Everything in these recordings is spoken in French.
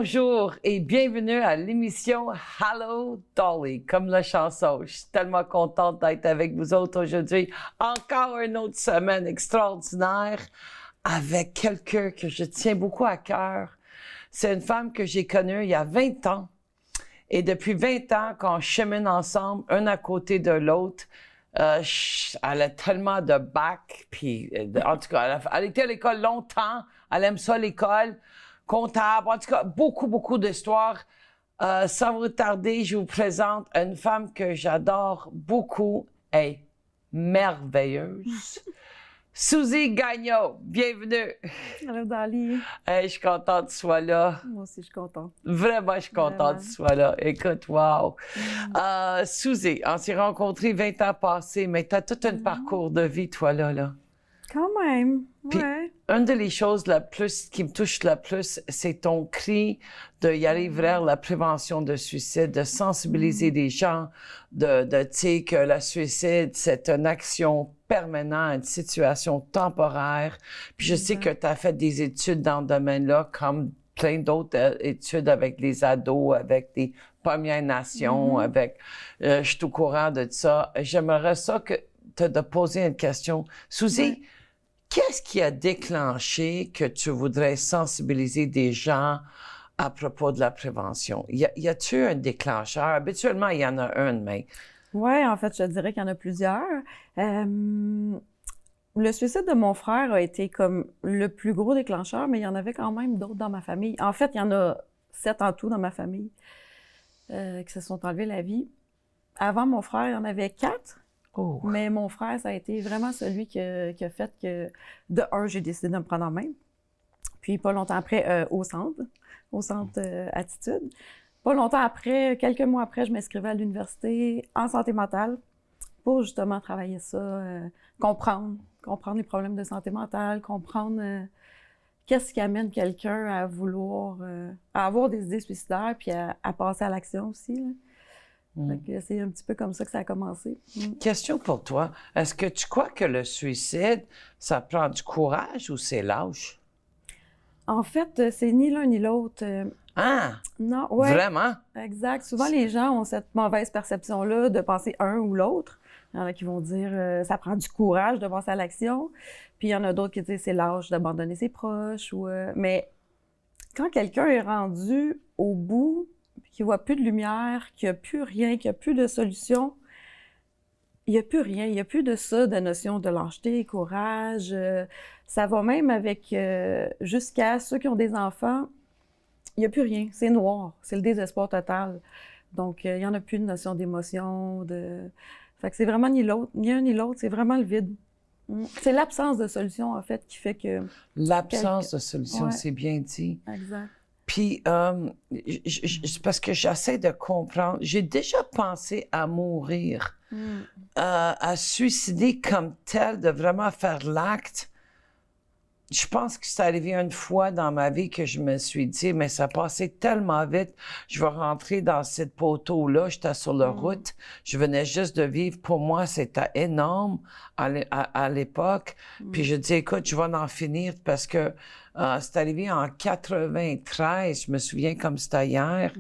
Bonjour et bienvenue à l'émission Hello Dolly, comme la chanson. Je suis tellement contente d'être avec vous autres aujourd'hui. Encore une autre semaine extraordinaire avec quelqu'un que je tiens beaucoup à cœur. C'est une femme que j'ai connue il y a 20 ans. Et depuis 20 ans qu'on chemine ensemble, un à côté de l'autre, elle a tellement de bacs, puis en tout cas, elle était à l'école longtemps, elle aime ça l'école, comptable, en tout cas, beaucoup d'histoires. Sans vous tarder, je vous présente une femme que j'adore beaucoup et merveilleuse. Suzy Gagnon, bienvenue. Allô, Dali. Hey, je suis contente que tu sois là. Moi aussi, je suis contente. Vraiment, je suis contente que tu sois là. Écoute, wow. Suzy, on s'est rencontrés 20 ans passés, mais tu as tout un parcours de vie, toi, là. Quand même, Puis, ouais. une des choses qui me touche le plus, c'est ton cri d'y aller vers la prévention de suicide, de sensibiliser les gens, tu sais, que le suicide, c'est une action permanente, une situation temporaire. Puis je sais que tu as fait des études dans ce domaine-là, comme plein d'autres études avec les ados, avec des Premières Nations, avec... je suis au courant de ça. J'aimerais ça que te poser une question. Suzy, qu'est-ce qui a déclenché que tu voudrais sensibiliser des gens à propos de la prévention? Y a-t-il un déclencheur? Habituellement, il y en a un, mais... Oui, en fait, je dirais qu'il y en a plusieurs. Le suicide de mon frère a été comme le plus gros déclencheur, mais il y en avait quand même d'autres dans ma famille. En fait, il y en a 7 en tout dans ma famille qui se sont enlevés la vie. Avant mon frère, il y en avait 4. Oh. Mais mon frère, ça a été vraiment celui qui a fait que, de un, j'ai décidé de me prendre en main. Puis pas longtemps après, au centre Attitude. Pas longtemps après, quelques mois après, je m'inscrivais à l'université en santé mentale pour justement travailler ça, comprendre les problèmes de santé mentale, comprendre qu'est-ce qui amène quelqu'un à vouloir, à avoir des idées suicidaires, puis à passer à l'action aussi, là. C'est un petit peu comme ça que ça a commencé. Question pour toi. Est-ce que tu crois que le suicide, ça prend du courage ou c'est lâche? En fait, c'est ni l'un ni l'autre. Ah! Non, ouais. Vraiment? Exact. Souvent, les gens ont cette mauvaise perception-là de penser un ou l'autre. Il y en a qui vont dire ça prend du courage de passer à l'action. Puis il y en a d'autres qui disent c'est lâche d'abandonner ses proches. Mais quand quelqu'un est rendu au bout, qu'il voit plus de lumière, qu'il n'y a plus rien, qu'il n'y a plus de solution, il n'y a plus rien. Il n'y a plus de ça, de notion de lâcheté, courage. Ça va même avec jusqu'à ceux qui ont des enfants. Il n'y a plus rien. C'est noir. C'est le désespoir total. Donc, il n'y en a plus de notion d'émotion. Fait que c'est vraiment ni l'autre, ni un ni l'autre. C'est vraiment le vide. C'est l'absence de solution, en fait, qui fait que... L'absence de solution, Ouais. c'est bien dit. Exact. Puis, parce que j'essaie de comprendre, j'ai déjà pensé à mourir, à suicider comme tel, de vraiment faire l'acte. Je pense que c'est arrivé une fois dans ma vie que je me suis dit, mais ça passait tellement vite, je vais rentrer dans cette poteau-là, j'étais sur la route, je venais juste de vivre. Pour moi, c'était énorme à l'époque. Puis je dis, écoute, je vais en finir parce que c'est arrivé en 93, je me souviens comme c'était hier.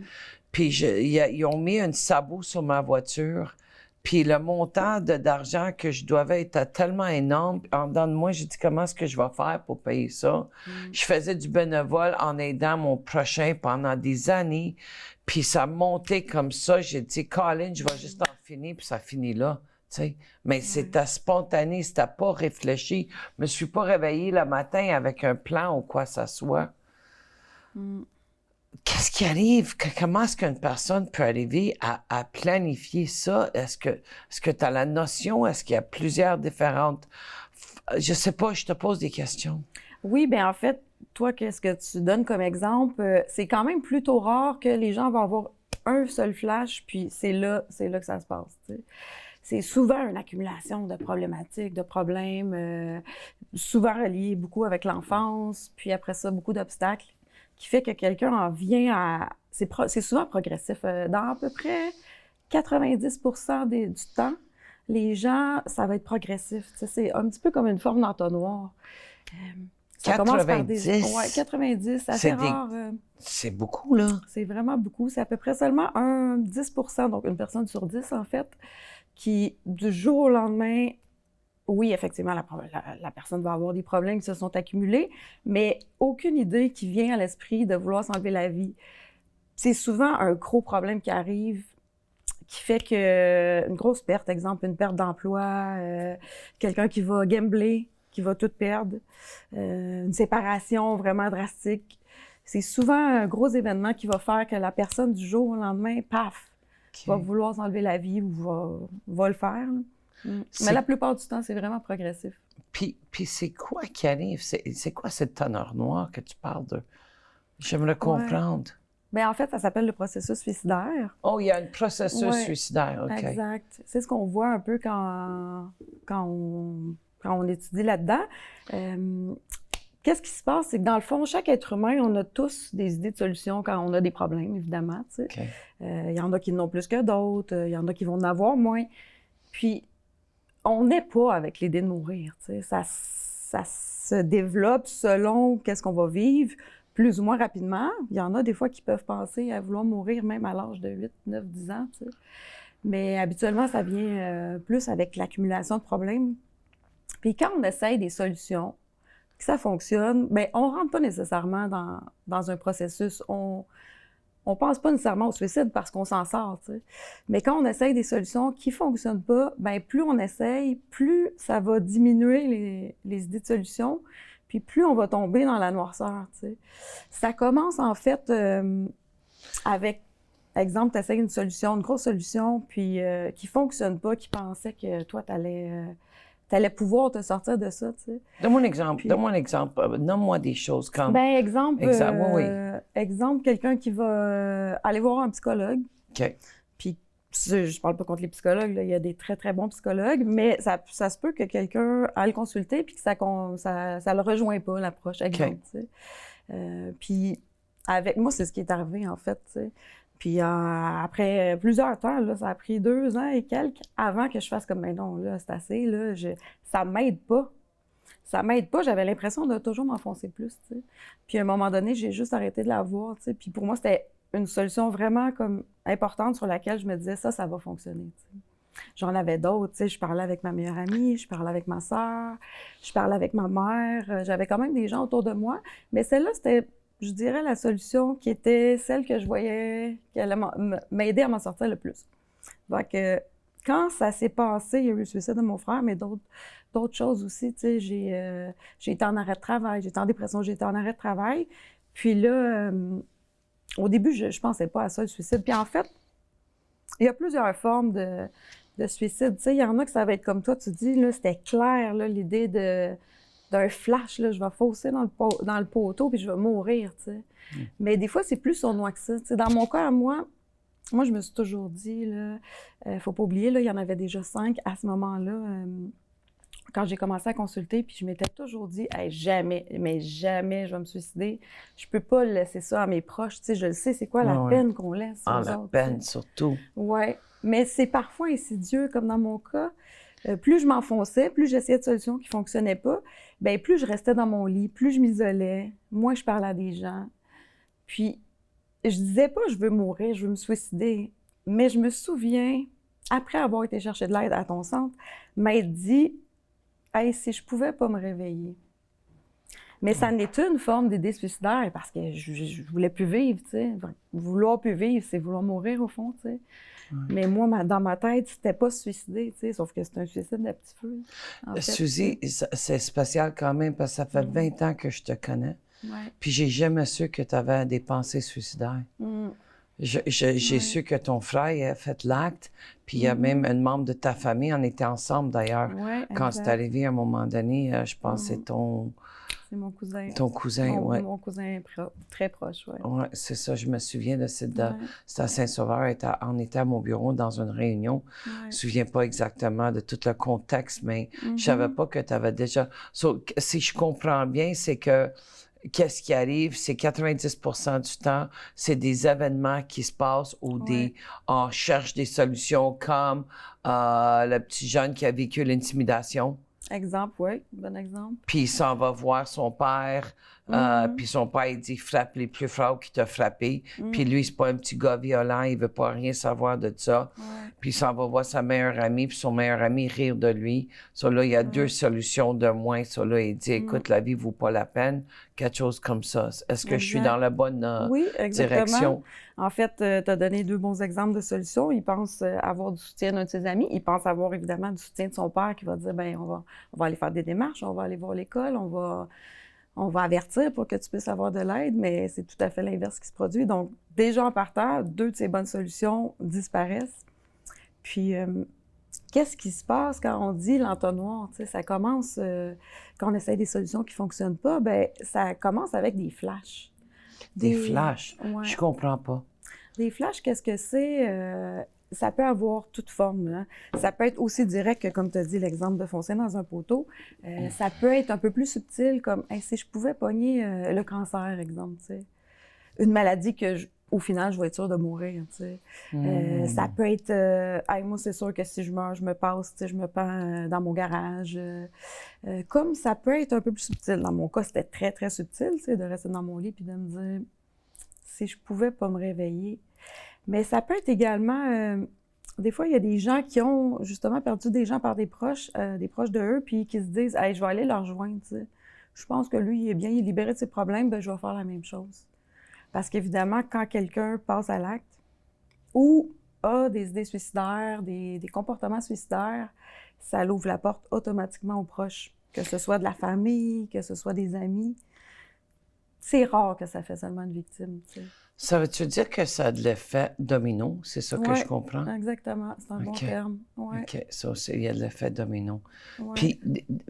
Puis ils ont mis un sabot sur ma voiture. Puis le montant d'argent que je devais était tellement énorme. En dedans de moi, j'ai dit, comment est-ce que je vais faire pour payer ça? Je faisais du bénévole en aidant mon prochain pendant des années. Puis ça montait comme ça. J'ai dit, Colin, je vais juste en finir, puis ça finit là. T'sais. Mais c'était spontané, c'était pas réfléchi. Je me suis pas réveillée le matin avec un plan ou quoi que ce soit. Qu'est-ce qui arrive? Comment est-ce qu'une personne peut arriver à planifier ça? Est-ce que tu as la notion? Est-ce qu'il y a plusieurs différentes... Je sais pas, je te pose des questions. Oui, bien en fait, toi, qu'est-ce que tu donnes comme exemple? C'est quand même plutôt rare que les gens vont avoir un seul flash, puis c'est là que ça se passe, tu sais. C'est souvent une accumulation de problématiques, de problèmes, souvent reliés beaucoup avec l'enfance, puis après ça, beaucoup d'obstacles, qui fait que quelqu'un en vient à... C'est souvent progressif. Dans à peu près 90% du temps, les gens, ça va être progressif. Tu sais, c'est un petit peu comme une forme d'entonnoir. Ça commence par 90? Ouais, 90, c'est assez rare. C'est beaucoup, là. C'est vraiment beaucoup. C'est à peu près seulement 10 donc une personne sur 10, en fait, qui, du jour au lendemain, oui, effectivement, la personne va avoir des problèmes qui se sont accumulés, mais aucune idée qui vient à l'esprit de vouloir s'enlever la vie. C'est souvent un gros problème qui arrive, qui fait que une grosse perte, exemple, une perte d'emploi, quelqu'un qui va gambler, qui va tout perdre, une séparation vraiment drastique. C'est souvent un gros événement qui va faire que la personne, du jour au lendemain, paf, va vouloir s'enlever la vie ou va le faire. Mais la plupart du temps, c'est vraiment progressif. Puis c'est quoi qui arrive? C'est quoi cette teneur noire que tu parles de? J'aimerais comprendre. Bien, en fait, ça s'appelle le processus suicidaire. Oh, il y a un processus suicidaire, OK. Exact. C'est ce qu'on voit un peu quand on étudie là-dedans. Qu'est-ce qui se passe? C'est que dans le fond, chaque être humain, on a tous des idées de solutions quand on a des problèmes, évidemment. Okay. Il y en a qui n'ont plus que d'autres, il y en a qui vont en avoir moins. Puis, on n'est pas avec l'idée de mourir. Ça se développe selon qu'est-ce qu'on va vivre, plus ou moins rapidement. Il y en a des fois qui peuvent penser à vouloir mourir même à l'âge de 8, 9, 10 ans. Mais habituellement, ça vient plus avec l'accumulation de problèmes. Puis quand on essaye des solutions, que ça fonctionne, bien, on ne rentre pas nécessairement dans un processus. On ne pense pas nécessairement au suicide parce qu'on s'en sort. Mais quand on essaye des solutions qui ne fonctionnent pas, bien, plus on essaye, plus ça va diminuer les idées de solutions, puis plus on va tomber dans la noirceur. Ça commence en fait avec, exemple, tu essayes une solution, une grosse solution, puis qui ne fonctionne pas, qui pensait que toi, tu allais pouvoir te sortir de ça, tu sais. Donne-moi un exemple. Nomme-moi des choses comme... Ben exemple, oui. Exemple, quelqu'un qui va aller voir un psychologue. OK. Puis, je parle pas contre les psychologues, là, il y a des très, très bons psychologues, mais ça se peut que quelqu'un aille le consulter puis que ça le rejoint pas, l'approche, exemple, tu sais. Puis, avec moi, c'est ce qui est arrivé, en fait, tu sais. Puis après plusieurs temps, là, ça a pris 2 ans et quelques avant que je fasse comme, ben non, là, c'est assez, là, ça m'aide pas. Ça m'aide pas, j'avais l'impression de toujours m'enfoncer plus, tu sais. Puis à un moment donné, j'ai juste arrêté de la voir, tu sais. Puis pour moi, c'était une solution vraiment comme importante sur laquelle je me disais, ça va fonctionner, tu sais. J'en avais d'autres, tu sais, je parlais avec ma meilleure amie, je parlais avec ma sœur, je parlais avec ma mère, j'avais quand même des gens autour de moi, mais celle-là, c'était, je dirais, la solution qui était celle que je voyais qui allait m'aider à m'en sortir le plus. Donc, quand ça s'est passé, il y a eu le suicide de mon frère, mais d'autres choses aussi, tu sais, j'ai été en arrêt de travail, j'étais en dépression, j'ai été en arrêt de travail. Puis là, au début, je pensais pas à ça, le suicide. Puis en fait, il y a plusieurs formes de suicide. Tu sais, il y en a que ça va être comme toi, tu dis, là, c'était clair, là, l'idée d'un flash, là, je vais fausser dans le poteau puis je vais mourir, tu sais. Mais des fois, c'est plus sournois que ça. Tu sais, dans mon cas, moi, je me suis toujours dit, là, faut pas oublier, là, il y en avait déjà 5 à ce moment-là, quand j'ai commencé à consulter, puis je m'étais toujours dit, hey, jamais je vais me suicider. Je peux pas laisser ça à mes proches, tu sais, je le sais, c'est quoi la peine qu'on laisse aux la autres, peine, surtout. Oui, mais c'est parfois insidieux, comme dans mon cas. Plus je m'enfonçais, plus j'essayais de solutions qui ne fonctionnaient pas, bien, plus je restais dans mon lit, plus je m'isolais, moins je parlais à des gens. Puis, je disais pas « je veux mourir, je veux me suicider », mais je me souviens, après avoir été chercher de l'aide à ton centre, m'être dit « hey, si je pouvais pas me réveiller ». Mais ça n'est une forme d'idée suicidaire parce que je voulais plus vivre, tu sais. Vouloir plus vivre, c'est vouloir mourir au fond, tu sais. Mais moi, dans ma tête, c'était pas se suicider, tu sais, sauf que c'est un suicide de petit feu. Suzy, c'est spécial quand même parce que ça fait 20 ans que je te connais. Ouais. Puis j'ai jamais su que tu avais des pensées suicidaires. J'ai su que ton frère a fait l'acte, puis il y a même un membre de ta famille, on était ensemble d'ailleurs. Quand c'est arrivé à un moment donné, je pense que c'est c'est mon cousin. Ton cousin, oui. Mon cousin très proche, oui. Oui, c'est ça. Je me souviens de c'était à Saint-Sauveur. On était à mon bureau dans une réunion. Je ne me souviens pas exactement de tout le contexte, mais je ne savais pas que tu avais déjà... si je comprends bien, c'est que qu'est-ce qui arrive, c'est 90% du temps, c'est des événements qui se passent où on cherche des solutions comme le petit jeune qui a vécu l'intimidation. Exemple, oui, bon exemple. Puis il s'en va voir son père, puis son père, il dit « frappe les plus forts qui t'a frappé ». Puis lui, c'est pas un petit gars violent, il veut pas rien savoir de ça. Ouais. Puis il s'en va voir sa meilleure amie, puis son meilleur ami rire de lui. Ça, là, il y a deux solutions de moins. Ça, là, il dit « écoute, la vie vaut pas la peine », quelque chose comme ça. Est-ce que je suis dans la bonne oui, direction? En fait, tu as donné 2 bons exemples de solutions. Il pense avoir du soutien d'un de ses amis. Il pense avoir évidemment du soutien de son père qui va dire, ben on va aller faire des démarches, on va aller voir l'école, on va avertir pour que tu puisses avoir de l'aide, mais c'est tout à fait l'inverse qui se produit. Donc, déjà en partant, 2 de ces bonnes solutions disparaissent. Puis, qu'est-ce qui se passe quand on dit l'entonnoir? Tu sais, ça commence, quand on essaie des solutions qui ne fonctionnent pas, bien, ça commence avec des flashs. Des flashs? Ouais. Je comprends pas. Des flashs, qu'est-ce que c'est? Ça peut avoir toute forme. Hein? Ça peut être aussi direct que, comme tu as dit, l'exemple de foncer dans un poteau. Ça peut être un peu plus subtil, comme hey, si je pouvais pogner le cancer, exemple. Tu sais. Une maladie que, au final, je vais être sûre de mourir. Tu sais. Ça peut être hey, moi, c'est sûr que si je meurs, je me passe, tu sais, je me pends dans mon garage. Comme ça peut être un peu plus subtil. Dans mon cas, c'était très, très subtil, tu sais, de rester dans mon lit puis de me dire si je pouvais pas me réveiller. Mais ça peut être également, des fois, il y a des gens qui ont justement perdu des gens par des proches de eux, puis qui se disent « Hey, je vais aller leur rejoindre, tu sais. Je pense que lui, il est bien, il est libéré de ses problèmes, ben je vais faire la même chose. » Parce qu'évidemment, quand quelqu'un passe à l'acte ou a des idées suicidaires, des comportements suicidaires, ça l'ouvre la porte automatiquement aux proches, que ce soit de la famille, que ce soit des amis. C'est rare que ça fait seulement une victime, tu sais. Ça veut-tu dire que ça a de l'effet domino? C'est ça que je comprends? Exactement. C'est un bon terme. Ouais. OK. Ça, il y a de l'effet domino. Ouais. Puis,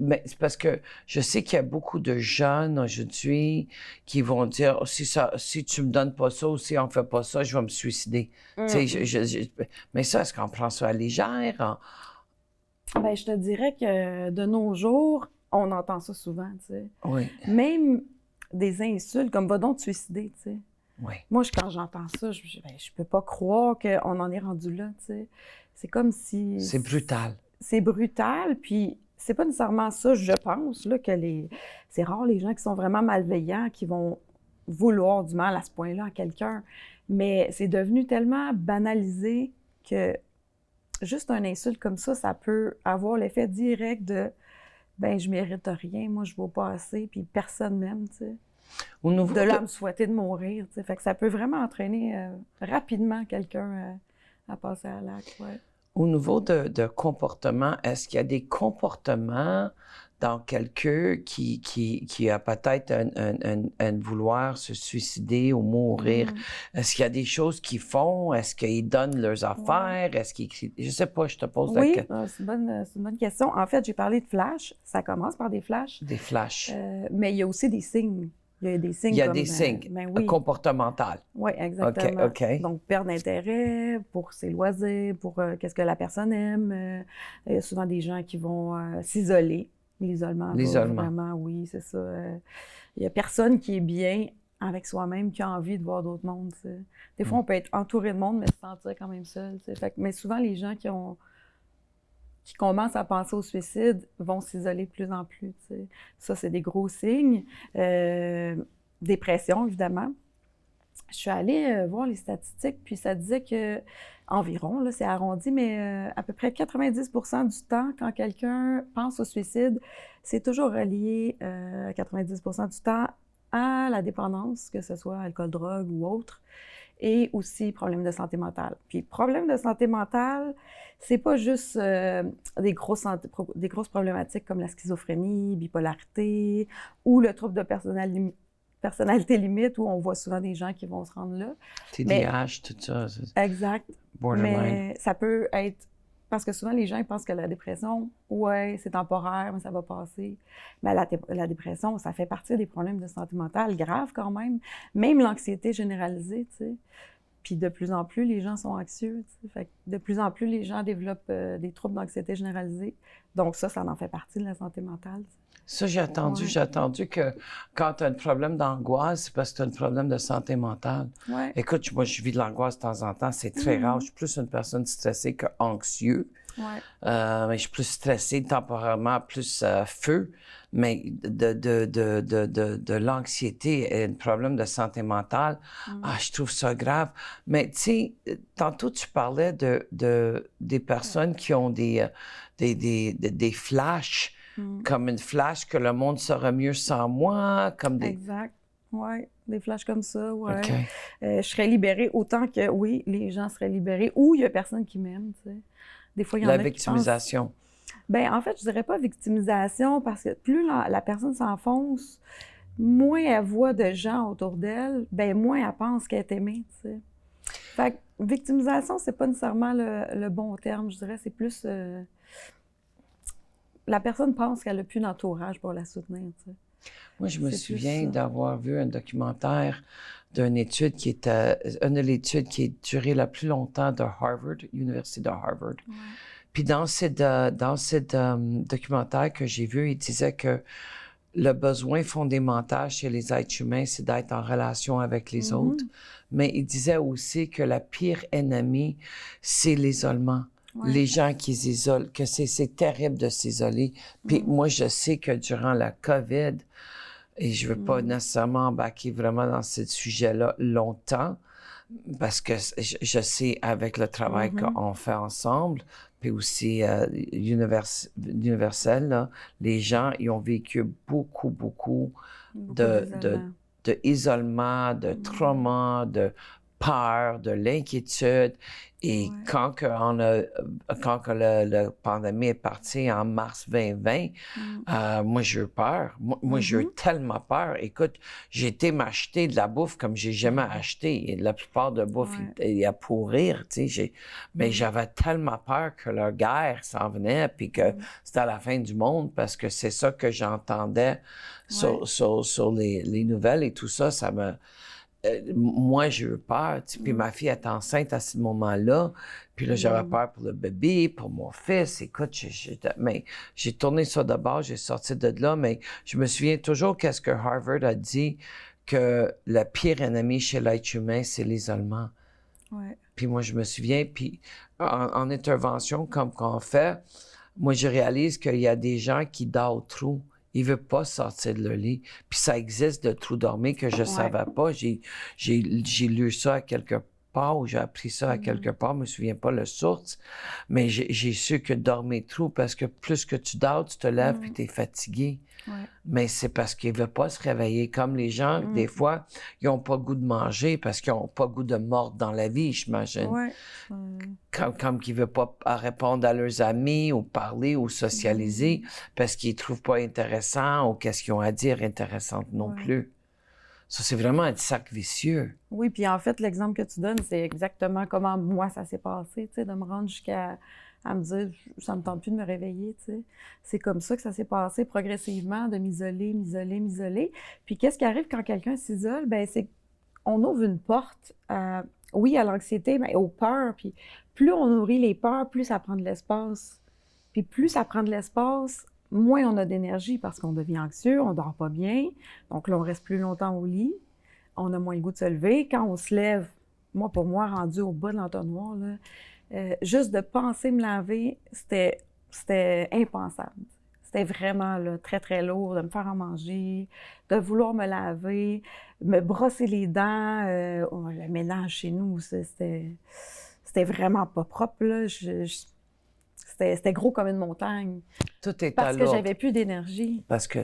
mais c'est parce que je sais qu'il y a beaucoup de jeunes aujourd'hui qui vont dire oh, si tu me donnes pas ça ou si on fait pas ça, je vais me suicider. Tu sais, mais ça, est-ce qu'on prend ça à légère? Bien, je te dirais que de nos jours, on entend ça souvent, tu sais. Oui. Même des insultes comme « va donc te suicider », tu sais. Oui. Moi, quand j'entends ça, je peux pas croire qu'on en est rendu là, tu sais. C'est comme si... C'est brutal. C'est brutal, puis c'est pas nécessairement ça, je pense, là, que c'est rare les gens qui sont vraiment malveillants, qui vont vouloir du mal à ce point-là à quelqu'un. Mais c'est devenu tellement banalisé que juste un insulte comme ça peut avoir l'effet direct de « ben je mérite rien, moi je vaux pas assez, puis personne m'aime », tu sais. De là à me souhaiter de mourir, tu sais. Fait que ça peut vraiment entraîner rapidement quelqu'un à passer à l'acte, ouais. Au niveau de comportement, est-ce qu'il y a des comportements dans quelqu'un qui a peut-être un vouloir se suicider ou mourir? Est-ce qu'il y a des choses qu'ils font? Est-ce qu'ils donnent leurs affaires? Est-ce qu'ils... Je sais pas, je te pose la question. Oui, c'est une bonne question. En fait, j'ai parlé de flash. Ça commence par des flashs. Des flashs. Mais il y a aussi des signes. Il y a des signes. Il y a des signes comportementaux. Oui, exactement. OK. Donc, perte d'intérêt pour ses loisirs, pour qu'est-ce que la personne aime. Il y a souvent des gens qui vont s'isoler. L'isolement. Vraiment, oui, c'est ça. Il n'y a personne qui est bien avec soi-même, qui a envie de voir d'autres mondes. T'sais. Des fois, on peut être entouré de monde, mais se sentir quand même seul. Mais souvent, les gens qui commencent à penser au suicide vont s'isoler de plus en plus. T'sais. Ça, c'est des gros signes. Dépression, évidemment. Je suis allée voir les statistiques, puis ça disait que environ, là, c'est arrondi, mais à peu près 90% du temps, quand quelqu'un pense au suicide, c'est toujours relié 90% du temps à la dépendance, que ce soit alcool, drogue ou autre, et aussi problèmes de santé mentale. Puis problèmes de santé mentale, c'est pas juste des grosses problématiques comme la schizophrénie, bipolarité ou le trouble de personnalité limite, où on voit souvent des gens qui vont se rendre là. TDAH, tout ça. Exact. Borderline. Mais ça peut être... Parce que souvent, les gens ils pensent que la dépression, ouais, c'est temporaire, mais ça va passer. Mais la dépression, ça fait partie des problèmes de santé mentale graves quand même. Même l'anxiété généralisée, tu sais. Puis de plus en plus, les gens sont anxieux, tu sais. Fait que de plus en plus, les gens développent des troubles d'anxiété généralisée. Donc ça en fait partie de la santé mentale. Ça, j'ai attendu. Ouais. J'ai attendu que quand tu as un problème d'angoisse, c'est parce que tu as un problème de santé mentale. Ouais. Écoute, moi, je vis de l'angoisse de temps en temps. C'est très rare. Je suis plus une personne stressée que anxieux. Ouais. Mais je suis plus stressée temporairement, plus feu. Mais de l'anxiété et un problème de santé mentale, je trouve ça grave. Mais tu sais, tantôt tu parlais des personnes qui ont des flashs, comme une flash que le monde sera mieux sans moi, comme des... Exact. Oui, des flashs comme ça, ouais. OK. Je serais libérée autant que, oui, les gens seraient libérés ou il y a personne qui m'aime, tu sais. Des fois, il y en a La qui victimisation. pensent... Ben, en fait, je dirais pas victimisation parce que plus la personne s'enfonce, moins elle voit de gens autour d'elle, ben moins elle pense qu'elle est aimée, tu sais. Fait que victimisation, c'est pas nécessairement le bon terme, je dirais, c'est plus... la personne pense qu'elle a plus d'entourage pour la soutenir, tu sais. Moi, je me C'est souviens plus ça. d'avoir vu un documentaire d'une étude qui était une de l'étude qui a duré le plus longtemps de Harvard, l'Université de Harvard. Ouais. Puis dans ce documentaire que j'ai vu, il disait que le besoin fondamental chez les êtres humains, c'est d'être en relation avec les autres. Mais il disait aussi que la pire ennemie, c'est l'isolement. Ouais. Les gens qui s'isolent, que c'est terrible de s'isoler. Puis moi, je sais que durant la COVID, et je veux pas nécessairement embarquer vraiment dans ce sujet-là longtemps, parce que je sais avec le travail qu'on fait ensemble, puis aussi universel, là, les gens, ils ont vécu beaucoup de isolement, de trauma, de peur, de l'inquiétude. Et quand la pandémie est partie en mars 2020, moi, j'ai eu peur. Moi, j'ai eu tellement peur. Écoute, j'ai été m'acheter de la bouffe comme j'ai jamais acheté. Et la plupart de bouffe, il y a pourrir, tu sais. Mais j'avais tellement peur que la guerre s'en venait, puis que c'était la fin du monde, parce que c'est ça que j'entendais sur les nouvelles et tout ça. Ça me... moi, j'ai eu peur, tu sais, puis ma fille était enceinte à ce moment-là, puis là, j'avais peur pour le bébé, pour mon fils, écoute, mais j'ai tourné ça de bord, j'ai sorti de là, mais je me souviens toujours qu'est-ce que Harvard a dit, que le pire ennemi chez l'être humain, c'est l'isolement. Ouais. Puis moi, je me souviens, puis en intervention, comme qu'on fait, moi, je réalise qu'il y a des gens qui dorment trop. Ils ne veulent pas sortir de leur lit. Puis ça existe de trop dormir que je ne savais pas. J'ai lu ça à quelque part ou j'ai appris ça à quelque part. Je ne me souviens pas le source. Mais j'ai su que dormir trop parce que plus que tu dors, tu te lèves puis tu es fatigué. Ouais. Mais c'est parce qu'ils ne veulent pas se réveiller. Comme les gens, des fois, ils n'ont pas le goût de manger parce qu'ils n'ont pas le goût de mordre dans la vie, j'imagine. Ouais. Comme qu'ils ne veulent pas répondre à leurs amis ou parler ou socialiser parce qu'ils ne trouvent pas intéressant ou qu'est-ce qu'ils ont à dire intéressant non plus. Ça, c'est vraiment un cercle vicieux. Oui, puis en fait, l'exemple que tu donnes, c'est exactement comment moi, ça s'est passé, tu sais, de me rendre jusqu'à me dire, ça me tente plus de me réveiller, tu sais. C'est comme ça que ça s'est passé progressivement, de m'isoler. Puis qu'est-ce qui arrive quand quelqu'un s'isole? Bien, c'est qu'on ouvre une porte, oui, à l'anxiété, mais aux peurs. Puis plus on nourrit les peurs, plus ça prend de l'espace. Puis plus ça prend de l'espace, moins on a d'énergie parce qu'on devient anxieux, on dort pas bien. Donc là, on reste plus longtemps au lit. On a moins le goût de se lever. Quand on se lève, pour moi, rendu au bas de l'entonnoir, là, juste de penser me laver, c'était impensable. C'était vraiment là, très, très lourd de me faire à manger, de vouloir me laver, me brosser les dents. Le ménage chez nous, c'était vraiment pas propre, là. C'était gros comme une montagne. Tout est parce que j'avais plus d'énergie. Parce que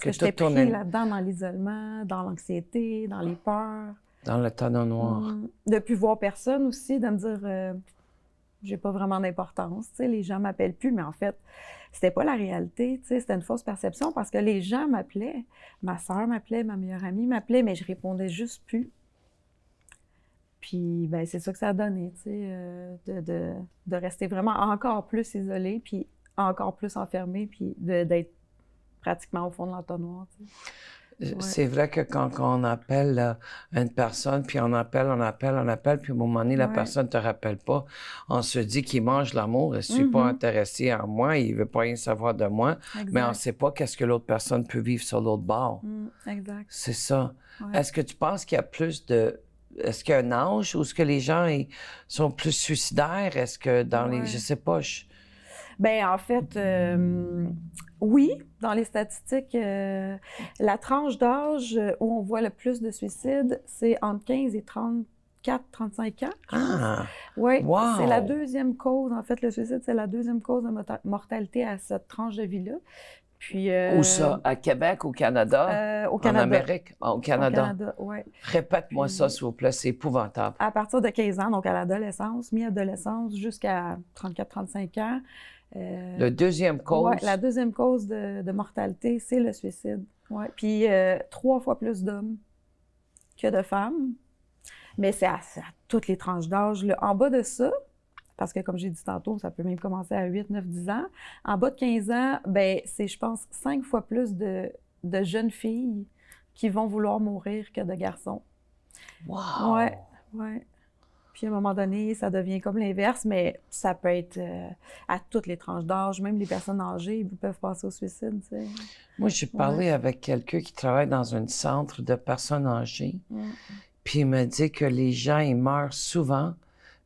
j'étais tout pris là-dedans dans l'isolement, dans l'anxiété, dans les peurs. Dans le tonneau noir. De plus voir personne aussi, de me dire j'ai pas vraiment d'importance. Tu sais, les gens m'appellent plus, mais en fait, c'était pas la réalité. Tu sais, c'était une fausse perception parce que les gens m'appelaient. Ma sœur m'appelait, ma meilleure amie m'appelait, mais je répondais juste plus. Puis, ben, c'est ça que ça a donné, tu sais, de rester vraiment encore plus isolée, puis encore plus enfermée, puis d'être pratiquement au fond de l'entonnoir, tu sais. C'est vrai que quand on appelle une personne, puis on appelle, puis à un moment donné, la personne ne te rappelle pas, on se dit qu'il mange l'amour, il ne suis pas intéressé en moi, il ne veut pas rien savoir de moi, mais on ne sait pas qu'est-ce que l'autre personne peut vivre sur l'autre bord. Exact. C'est ça. Ouais. Est-ce que tu penses qu'il y a plus de... Est-ce qu'il y a un âge où est-ce que les gens sont plus suicidaires? Est-ce que dans les... Je sais pas. Bien, en fait, oui, dans les statistiques, la tranche d'âge où on voit le plus de suicides, c'est entre 15 et 35 ans. Ah! Oui, Wow! c'est la deuxième cause. En fait, le suicide, c'est la deuxième cause de mortalité à cette tranche de vie-là. Puis, Où ça? À Québec, au Canada? Au Canada. En Amérique? Au Canada. Au Canada, oui. Répète-moi ça, s'il vous plaît, c'est épouvantable. À partir de 15 ans, donc à l'adolescence, mi-adolescence, jusqu'à 34-35 ans. Le deuxième cause? Oui, la deuxième cause de mortalité, c'est le suicide. Ouais. Puis 3 fois plus d'hommes que de femmes. Mais c'est à toutes les tranches d'âge. En bas de ça, parce que comme j'ai dit tantôt, ça peut même commencer à 8, 9, 10 ans. En bas de 15 ans, ben c'est, je pense, 5 fois plus de jeunes filles qui vont vouloir mourir que de garçons. Wow! Ouais, ouais. Puis à un moment donné, ça devient comme l'inverse, mais ça peut être à toutes les tranches d'âge. Même les personnes âgées peuvent passer au suicide, tu sais. Moi, j'ai parlé avec quelqu'un qui travaille dans un centre de personnes âgées. Puis il m'a dit que les gens, ils meurent souvent,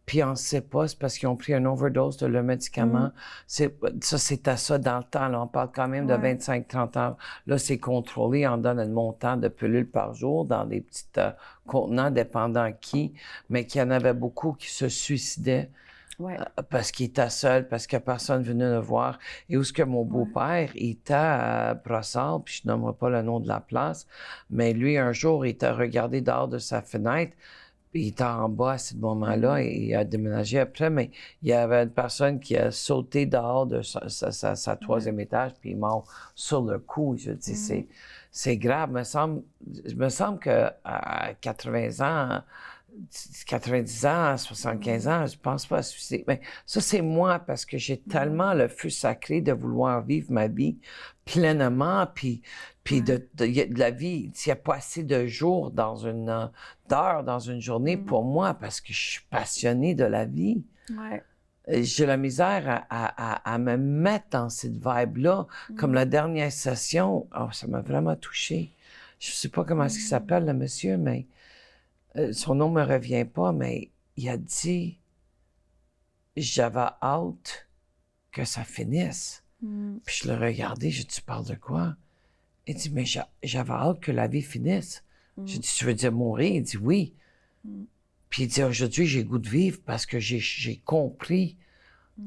puis on ne sait pas, c'est parce qu'ils ont pris une overdose de leur médicament. C'était ça dans le temps, là. On parle quand même de 25-30 ans. Là, c'est contrôlé, on donne un montant de pilules par jour dans des petits contenants, dépendant qui, mais qu'il y en avait beaucoup qui se suicidaient. Parce qu'il était seul, parce que personne venait le voir. Et où est-ce que mon beau-père était à Brossard, puis je nommerai pas le nom de la place, mais lui, un jour, il était regardé dehors de sa fenêtre, puis il était en bas à ce moment-là, et il a déménagé après, mais il y avait une personne qui a sauté dehors de sa troisième étage, puis il est mort sur le coup. Je dis, c'est grave. Il me semble qu'à 80 ans, 90 ans, 75 ans, je pense pas à se suicider. Mais ça, c'est moi, parce que j'ai tellement le feu sacré de vouloir vivre ma vie pleinement, puis de la vie, il n'y a pas assez de jours d'heures dans une journée pour moi, parce que je suis passionnée de la vie. J'ai la misère à me mettre dans cette vibe-là. Comme la dernière session, ça m'a vraiment touchée. Je sais pas comment est-ce qu'il s'appelle, le monsieur, mais... son nom me revient pas, mais il a dit « J'avais hâte que ça finisse. » Puis je l'ai regardé, j'ai dit « Tu parles de quoi? » Il dit « Mais j'avais hâte que la vie finisse. » J'ai dit « Tu veux dire mourir? » Il dit « Oui. » Puis il dit « Aujourd'hui, j'ai le goût de vivre parce que j'ai compris. »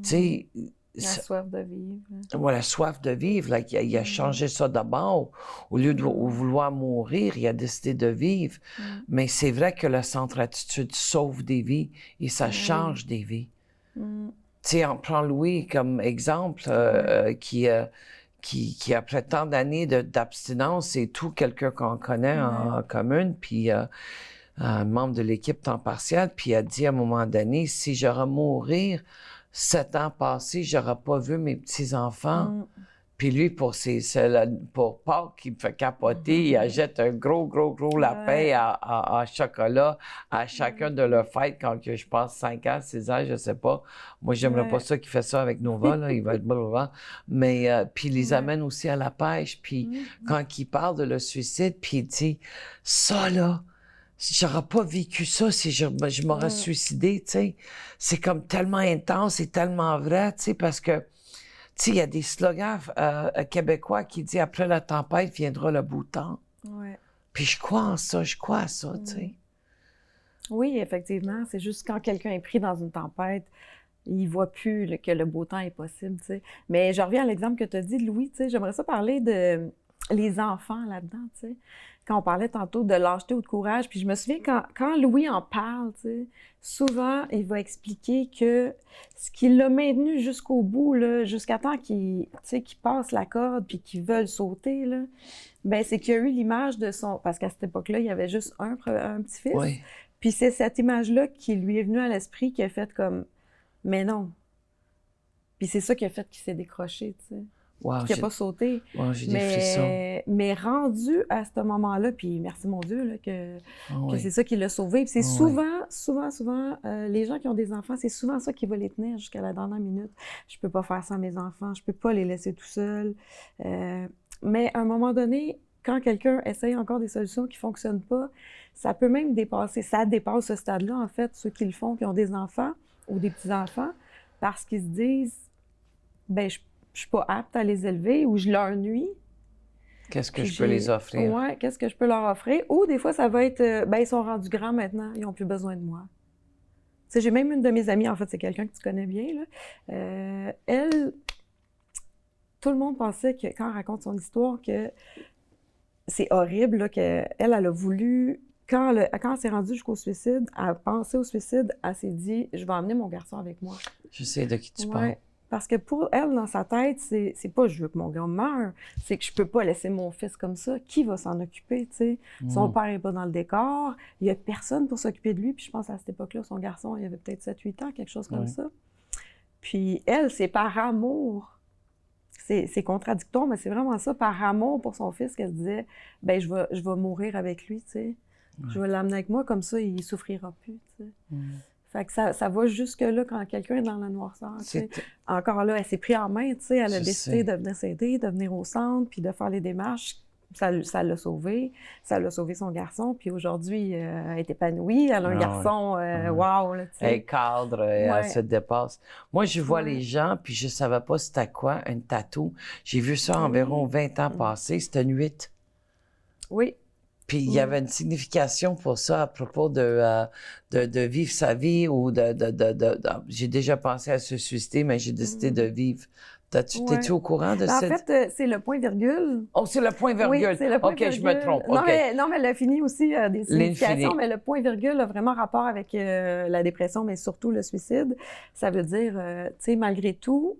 Tu sais... La soif de vivre. Ouais, la soif de vivre. Là, il a changé ça d'abord. Au lieu de vouloir mourir, il a décidé de vivre. Mais c'est vrai que le centre Attitude sauve des vies et ça change des vies. Tu sais, on prend Louis comme exemple, qui après tant d'années d'abstinence et tout, quelqu'un qu'on connaît en commune, puis un membre de l'équipe temps partiel, puis il a dit à un moment donné, si je vais mourir 7 ans passés, j'aurais pas vu mes petits-enfants. Puis lui, pour Pâques, il me fait capoter, il achète un gros lapin à chocolat à chacun de leurs fêtes quand je passe 5 ans, 6 ans, je sais pas. Moi, j'aimerais pas ça qu'il fait ça avec Nova, là, il va être blablabla. Mais, puis il les amène aussi à la pêche, puis quand il parle de le suicide, puis il dit, ça là, j'aurais pas vécu ça si je m'aurais suicidé, tu sais. C'est comme tellement intense et tellement vrai, tu sais, parce que, tu sais, il y a des slogans québécois qui disent « Après la tempête viendra le beau temps ». Puis je crois à ça, tu sais. Oui, effectivement. C'est juste quand quelqu'un est pris dans une tempête, il voit plus que le beau temps est possible, tu sais. Mais je reviens à l'exemple que tu as dit, Louis, tu sais, j'aimerais ça parler de les enfants là-dedans, tu sais. Quand on parlait tantôt de lâcheté ou de courage, puis je me souviens quand Louis en parle, tu sais, souvent, il va expliquer que ce qui l'a maintenu jusqu'au bout, là, jusqu'à temps qu'il passe la corde puis qu'il veulent sauter, là, ben c'est qu'il y a eu l'image de son... Parce qu'à cette époque-là, il y avait juste un petit-fils. Oui. Puis c'est cette image-là qui lui est venue à l'esprit, qui a fait comme « Mais non! » Puis c'est ça qui a fait qu'il s'est décroché, tu sais. Wow, qui n'a pas sauté. Wow, j'ai des frissons. Mais rendu à ce moment-là, puis merci mon Dieu là, que Oui. c'est ça qui l'a sauvé. Puis c'est Oui. souvent, les gens qui ont des enfants, c'est souvent ça qui va les tenir jusqu'à la dernière minute. Je peux pas faire ça à mes enfants, je peux pas les laisser tout seuls. Mais à un moment donné, quand quelqu'un essaye encore des solutions qui fonctionnent pas, ça peut même dépasser, ça dépasse ce stade-là, en fait, ceux qui le font, qui ont des enfants ou des petits-enfants, parce qu'ils se disent, ben je suis pas apte à les élever ou je leur nuis. Qu'est-ce que je peux les offrir? Oui, qu'est-ce que je peux leur offrir? Ou des fois, ça va être, ben ils sont rendus grands maintenant, ils n'ont plus besoin de moi. Tu sais, j'ai même une de mes amies, en fait, c'est quelqu'un que tu connais bien, là. Elle, tout le monde pensait que, quand elle raconte son histoire, que c'est horrible, là, qu'elle a voulu, quand elle s'est rendue jusqu'au suicide, elle a pensé au suicide, elle s'est dit, je vais emmener mon garçon avec moi. Je sais de qui tu parles. Parce que pour elle, dans sa tête, c'est pas je veux que mon gars meure, c'est que je peux pas laisser mon fils comme ça. Qui va s'en occuper, tu sais? Son père est pas dans le décor, il y a personne pour s'occuper de lui. Puis je pense à cette époque-là, son garçon, il avait peut-être 7-8 ans, quelque chose comme ça. Puis elle, c'est par amour. C'est contradictoire, mais c'est vraiment ça, par amour pour son fils, qu'elle se disait, ben je vais mourir avec lui, tu sais. Je vais l'amener avec moi, comme ça, il souffrira plus, tu sais. Fait que ça va jusque-là quand quelqu'un est dans la noirceur. Encore là, elle s'est prise en main, tu sais, elle a décidé de venir s'aider, de venir au centre, puis de faire les démarches. Ça l'a sauvé. Ça l'a sauvé son garçon. Puis aujourd'hui, elle est épanouie. Elle a un garçon, wow, là, tu sais. Elle est cadre, elle se dépasse. Moi, je vois les gens, puis je savais pas c'était quoi, un tatou. J'ai vu ça environ 20 ans passés. C'était une 8. Oui. Puis il y avait une signification pour ça à propos de vivre sa vie ou j'ai déjà pensé à se suicider, mais j'ai décidé de vivre. T'es-tu au courant de ça? En fait, c'est le point-virgule. Oh, c'est le point-virgule. Oui, c'est le point-virgule. OK, je me trompe. Non, mais elle a fini aussi des significations, mais le point-virgule a vraiment rapport avec la dépression, mais surtout le suicide. Ça veut dire, tu sais, malgré tout,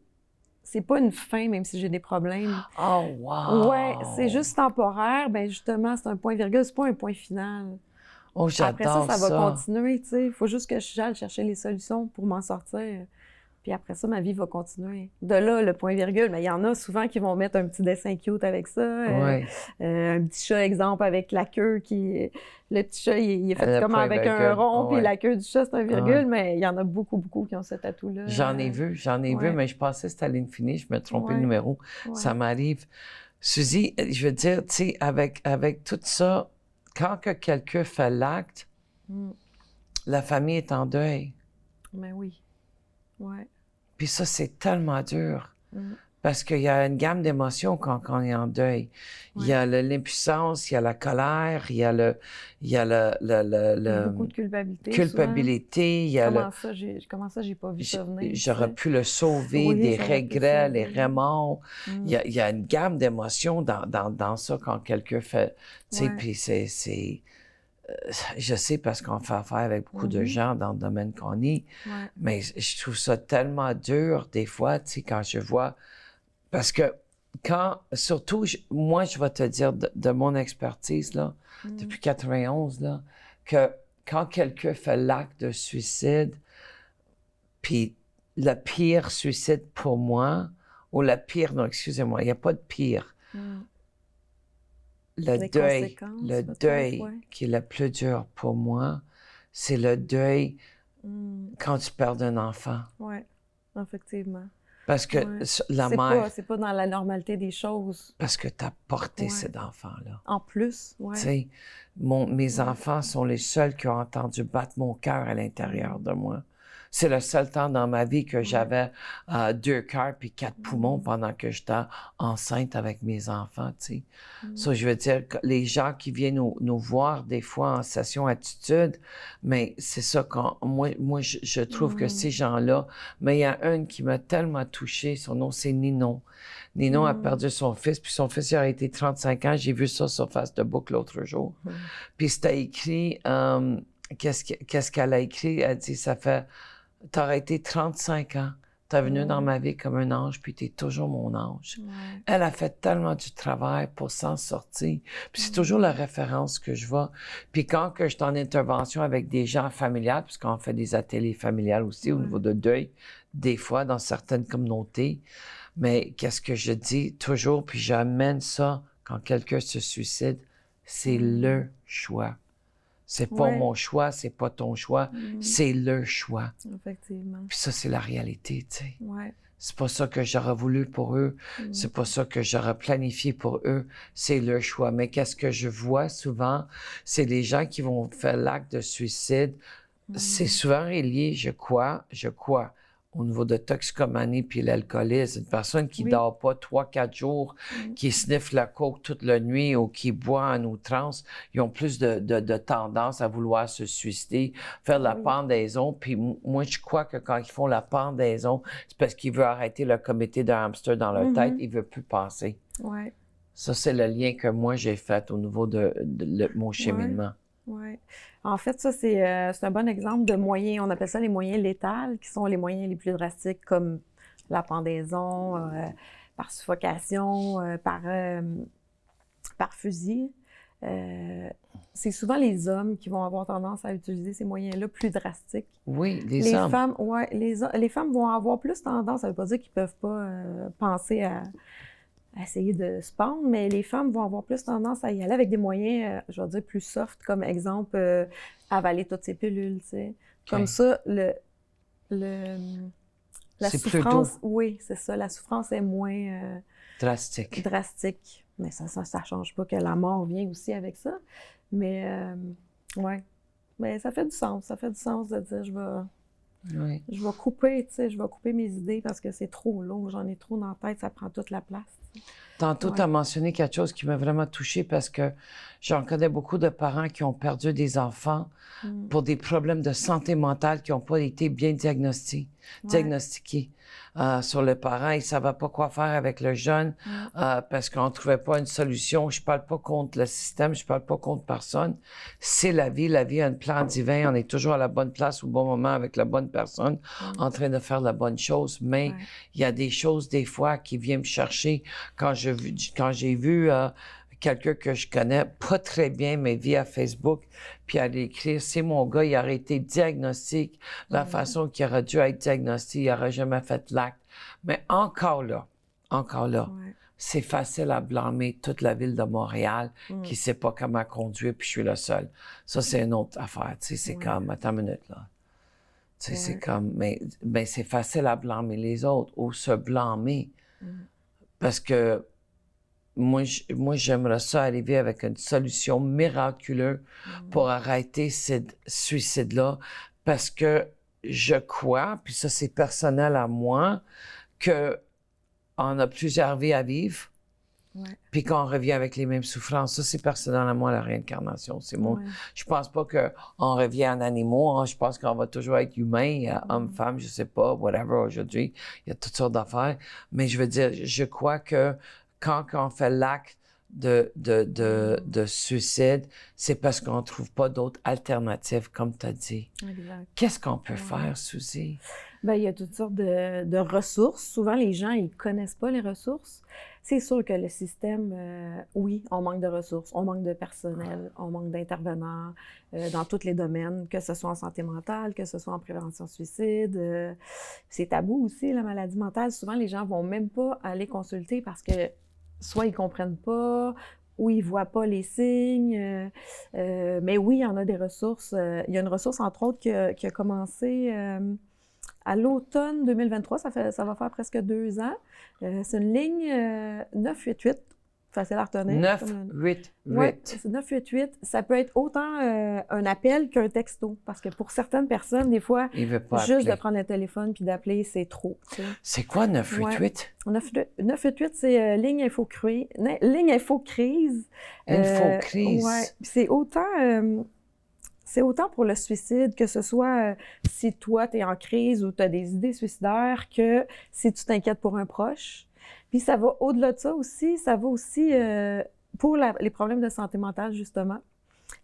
c'est pas une fin, même si j'ai des problèmes. Oh, wow! Ouais, c'est juste temporaire. Ben justement, c'est un point-virgule, c'est pas un point final. Oh, j'adore après ça va continuer, tu sais. Il faut juste que j'aille chercher les solutions pour m'en sortir. Puis après ça, ma vie va continuer. De là, le point-virgule, mais il y en a souvent qui vont mettre un petit dessin cute avec ça. Un petit chat, exemple, avec la queue qui... Le petit chat, il est fait comme avec un rond, puis la queue du chat, c'est un virgule, mais il y en a beaucoup qui ont ce tatou-là. J'en ai vu, mais je pensais que c'était à l'infini, je me trompais le numéro. Ça m'arrive. Suzy, je veux dire, tu sais, avec tout ça, quand que quelqu'un fait l'acte, la famille est en deuil. Mais oui, ouais. Puis ça, c'est tellement dur. Parce qu'il y a une gamme d'émotions quand on est en deuil. Il y a l'impuissance, il y a la colère, il y a beaucoup de culpabilité. Culpabilité, il y a comment ça, j'ai pas vu ça venir. J'aurais pu le sauver, des regrets, les remords. Il y a une gamme d'émotions dans ça quand quelqu'un fait... Tu sais, puis c'est je sais parce qu'on fait affaire avec beaucoup de gens dans le domaine qu'on est, mais je trouve ça tellement dur des fois, tu sais, quand je vois... Parce que surtout, moi, je vais te dire de mon expertise, là, depuis 91, là, que quand quelqu'un fait l'acte de suicide, puis le pire suicide pour moi, ou le pire, non, excusez-moi, il n'y a pas de pire. Le deuil qui est le plus dur pour moi, c'est le deuil quand tu perds un enfant. Oui, effectivement. Parce que la mère... C'est pas dans la normalité des choses. Parce que tu as porté cet enfant-là. En plus, oui. Tu sais, mes enfants sont les seuls qui ont entendu battre mon cœur à l'intérieur de moi. C'est le seul temps dans ma vie que j'avais 2 cœurs puis 4 poumons pendant que j'étais enceinte avec mes enfants, tu sais. Ça, je veux dire, que les gens qui viennent nous voir des fois en session attitude, mais c'est ça, moi je trouve que ces gens-là, mais il y a une qui m'a tellement touchée, son nom c'est Ninon. Ninon a perdu son fils, puis son fils il a été 35 ans, j'ai vu ça sur Facebook l'autre jour. Puis c'était écrit, qu'est-ce qu'elle a écrit? Elle dit, ça fait... T'aurais été 35 ans. T'es venu dans ma vie comme un ange, puis t'es toujours mon ange. Elle a fait tellement du travail pour s'en sortir. Puis c'est toujours la référence que je vois. Puis quand que je suis en intervention avec des gens familiales, puisqu'on fait des ateliers familiales aussi au niveau de deuil, des fois dans certaines communautés, Mais qu'est-ce que je dis toujours, puis j'amène ça quand quelqu'un se suicide, c'est le choix. C'est pas Ouais. mon choix, c'est pas ton choix, c'est le choix. Effectivement. Puis ça, c'est la réalité, tu sais. Ouais. C'est pas ça que j'aurais voulu pour eux, c'est pas ça que j'aurais planifié pour eux, c'est leur choix. Mais qu'est-ce que je vois souvent, c'est les gens qui vont faire l'acte de suicide, c'est souvent relié, je crois, au niveau de toxicomanie puis l'alcoolisme. Une personne qui dort pas 3-4 jours, qui sniffe la coke toute la nuit ou qui boit en outrance, ils ont plus de tendance à vouloir se suicider, faire la pendaison. Puis moi, je crois que quand ils font la pendaison, c'est parce qu'ils veulent arrêter le comité de hamster dans leur tête, ils veulent plus penser. Ouais. Ça, c'est le lien que moi, j'ai fait au niveau de mon cheminement. Oui. En fait, ça, c'est un bon exemple de moyens, on appelle ça les moyens létals, qui sont les moyens les plus drastiques, comme la pendaison, par suffocation, par fusil. C'est souvent les hommes qui vont avoir tendance à utiliser ces moyens-là plus drastiques. Oui, les hommes. Femmes, les femmes vont avoir plus tendance, ça ne veut pas dire qu'ils ne peuvent pas penser à essayer de se pendre, mais les femmes vont avoir plus tendance à y aller avec des moyens, je vais dire, plus soft, comme exemple, avaler toutes ces pilules, tu sais. Comme ça, la c'est souffrance, plus doux. oui, c'est ça, la souffrance est moins drastique. Mais ça change pas que la mort vient aussi avec ça. Mais, ouais, mais ça fait du sens de dire, je vais couper, tu sais, je vais couper mes idées parce que c'est trop lourd, j'en ai trop dans la tête, ça prend toute la place. Tantôt, tu as mentionné quelque chose qui m'a vraiment touchée parce que j'en connais beaucoup de parents qui ont perdu des enfants pour des problèmes de santé mentale qui n'ont pas été bien diagnostiqués. Sur le parent, il ne savait pas quoi faire avec le jeune parce qu'on ne trouvait pas une solution. Je ne parle pas contre le système, je ne parle pas contre personne. C'est la vie a un plan divin. On est toujours à la bonne place au bon moment avec la bonne personne en train de faire la bonne chose. Mais il y a des choses, des fois, qui viennent me chercher. Quand j'ai vu quelqu'un que je connais pas très bien, mais via Facebook, puis elle écrit, c'est mon gars, il aurait été diagnostic, la façon qu'il aurait dû être diagnostiqué, il n'aurait jamais fait l'acte. Mais encore là, c'est facile à blâmer toute la ville de Montréal qui ne sait pas comment conduire, puis je suis le seul. Ça, c'est une autre affaire, tu sais, c'est comme, attends une minute, là. Tu sais, c'est comme, mais c'est facile à blâmer les autres ou se blâmer. Parce que moi, j'aimerais ça arriver avec une solution miraculeuse pour arrêter ce suicide-là. Parce que je crois, puis ça, c'est personnel à moi, qu'on a plusieurs vies à vivre. Puis qu'on revient avec les mêmes souffrances. Ça, c'est personnel à moi, la réincarnation. C'est moi. Je pense pas qu'on revient en animaux. Hein. Je pense qu'on va toujours être humain, homme, femme, je sais pas, whatever, aujourd'hui. Il y a toutes sortes d'affaires. Mais je veux dire, je crois que quand on fait l'acte de suicide, c'est parce qu'on trouve pas d'autres alternatives, comme tu as dit. Exact. Qu'est-ce qu'on peut faire, Suzy? Bien, il y a toutes sortes de ressources. Souvent, les gens, ils connaissent pas les ressources. C'est sûr que le système, oui, on manque de ressources, on manque de personnel, on manque d'intervenants dans tous les domaines, que ce soit en santé mentale, que ce soit en prévention suicide. C'est tabou aussi, la maladie mentale. Souvent, les gens vont même pas aller consulter parce que soit ils comprennent pas, ou ils voient pas les signes. Mais oui, il y en a des ressources. Il y a une ressource, entre autres, qui a commencé à l'automne 2023, ça va faire presque 2 ans. C'est une ligne 988, facile à retenir. 988. Oui, c'est 988. Ça peut être autant un appel qu'un texto, parce que pour certaines personnes, des fois, juste de prendre le téléphone puis d'appeler, c'est trop. Tu sais. C'est quoi 988? Ouais. 988, c'est ligne info-crise. Info-crise. Info-crise. Oui, c'est autant pour le suicide, que ce soit si toi, tu es en crise ou tu as des idées suicidaires, que si tu t'inquiètes pour un proche. Puis ça va au-delà de ça aussi, pour les problèmes de santé mentale, justement.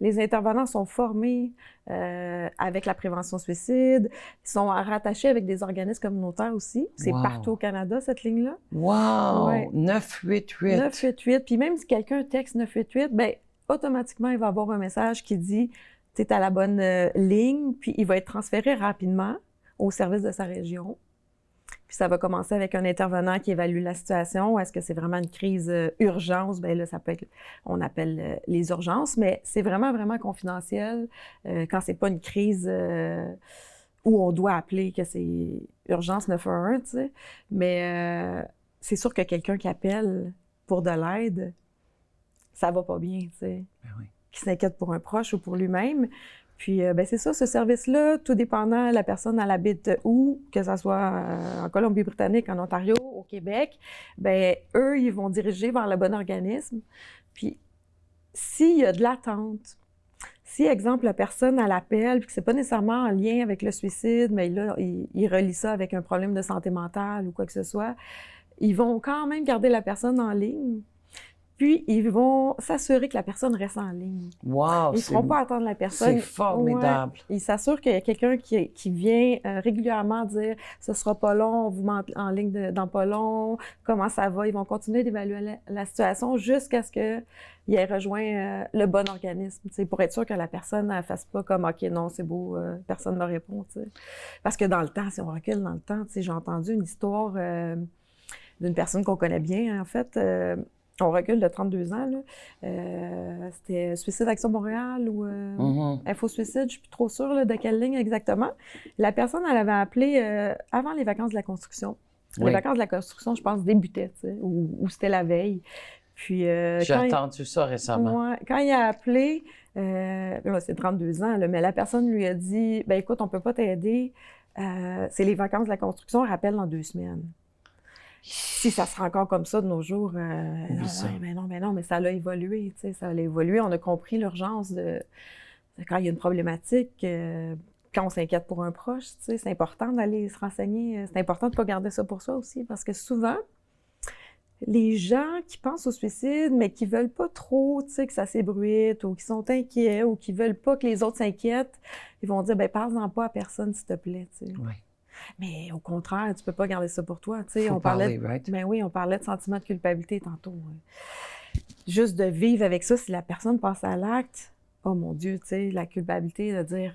Les intervenants sont formés avec la prévention suicide, ils sont rattachés avec des organismes communautaires aussi. C'est partout au Canada, cette ligne-là. Wow! Ouais. 988. 988. Puis même si quelqu'un texte 988, bien, automatiquement, il va avoir un message qui dit « tu es à la bonne ligne », puis il va être transféré rapidement au service de sa région. Puis ça va commencer avec un intervenant qui évalue la situation. Est-ce que c'est vraiment une crise urgence? Bien là, ça peut être, on appelle les urgences, mais c'est vraiment, vraiment confidentiel quand c'est pas une crise où on doit appeler que c'est urgence 911, tu sais. Mais c'est sûr que quelqu'un qui appelle pour de l'aide, ça va pas bien, tu sais. Ben oui. Qui s'inquiète pour un proche ou pour lui-même. Puis, ben c'est ça, ce service-là, tout dépendant, la personne, elle habite où, que ce soit en Colombie-Britannique, en Ontario, au Québec, ben eux, ils vont diriger vers le bon organisme. Puis, s'il y a de l'attente, si, exemple, la personne, elle appelle, puis que c'est pas nécessairement en lien avec le suicide, mais là, il relie ça avec un problème de santé mentale ou quoi que ce soit, ils vont quand même garder la personne en ligne. Puis, ils vont s'assurer que la personne reste en ligne. Wow! Ils ne feront pas attendre la personne. C'est formidable. Ouais. Ils s'assurent qu'il y a quelqu'un qui vient régulièrement dire « ce sera pas long, on vous met en ligne dans pas long, comment ça va? » Ils vont continuer d'évaluer la situation jusqu'à ce qu'il ait rejoint le bon organisme, pour être sûr que la personne ne fasse pas comme « OK, non, c'est beau, personne ne me répond. » Parce que dans le temps, si on recule dans le temps, j'ai entendu une histoire d'une personne qu'on connaît bien, en fait, on recule de 32 ans, là. C'était Suicide Action Montréal ou Info Suicide, je ne suis plus trop sûre là, de quelle ligne exactement. La personne, elle avait appelé avant les vacances de la construction. Oui. Les vacances de la construction, je pense, débutaient, ou c'était la veille. Puis, j'ai entendu ça récemment. Quand il a appelé, là, c'est 32 ans, là, mais la personne lui a dit « ben écoute, on ne peut pas t'aider, c'est les vacances de la construction, rappelle dans 2 semaines. » Si ça sera encore comme ça de nos jours, non, mais ça a évolué, tu sais, ça a évolué. On a compris l'urgence de quand il y a une problématique, quand on s'inquiète pour un proche, tu sais, c'est important d'aller se renseigner. C'est important de ne pas garder ça pour soi aussi, parce que souvent, les gens qui pensent au suicide, mais qui veulent pas trop, tu sais, que ça s'ébruite, ou qui sont inquiets, ou qui veulent pas que les autres s'inquiètent, ils vont dire, ben parle-en pas à personne, s'il te plaît, tu sais. Oui. Mais au contraire, tu peux pas garder ça pour toi. Tu sais, on parlait, ben oui, on parlait de sentiment de culpabilité tantôt. Juste de vivre avec ça, si la personne passe à l'acte, oh mon Dieu, tu sais, la culpabilité de dire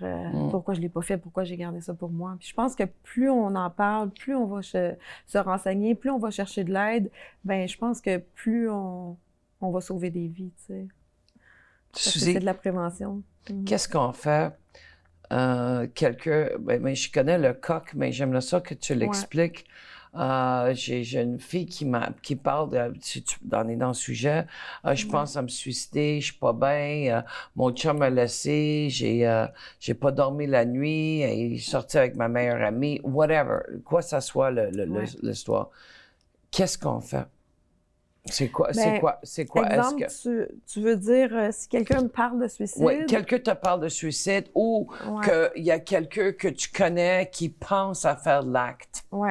pourquoi je l'ai pas fait, pourquoi j'ai gardé ça pour moi. Puis je pense que plus on en parle, plus on va se renseigner, plus on va chercher de l'aide, ben je pense que plus on va sauver des vies, tu sais. Suzy, c'est de la prévention. Qu'est-ce qu'on fait? Je connais le coq, mais j'aimerais ça que tu l'expliques. Ouais. J'ai une fille qui parle, si tu en es dans le sujet, je pense à me suicider, je suis pas bien, mon chum m'a laissé, j'ai pas dormi la nuit, il est sorti avec ma meilleure amie, whatever, quoi ça soit l'histoire. Qu'est-ce qu'on fait? C'est quoi? Exemple, tu veux dire si quelqu'un me parle de suicide? Oui, quelqu'un te parle de suicide ou qu'il y a quelqu'un que tu connais qui pense à faire l'acte. Oui.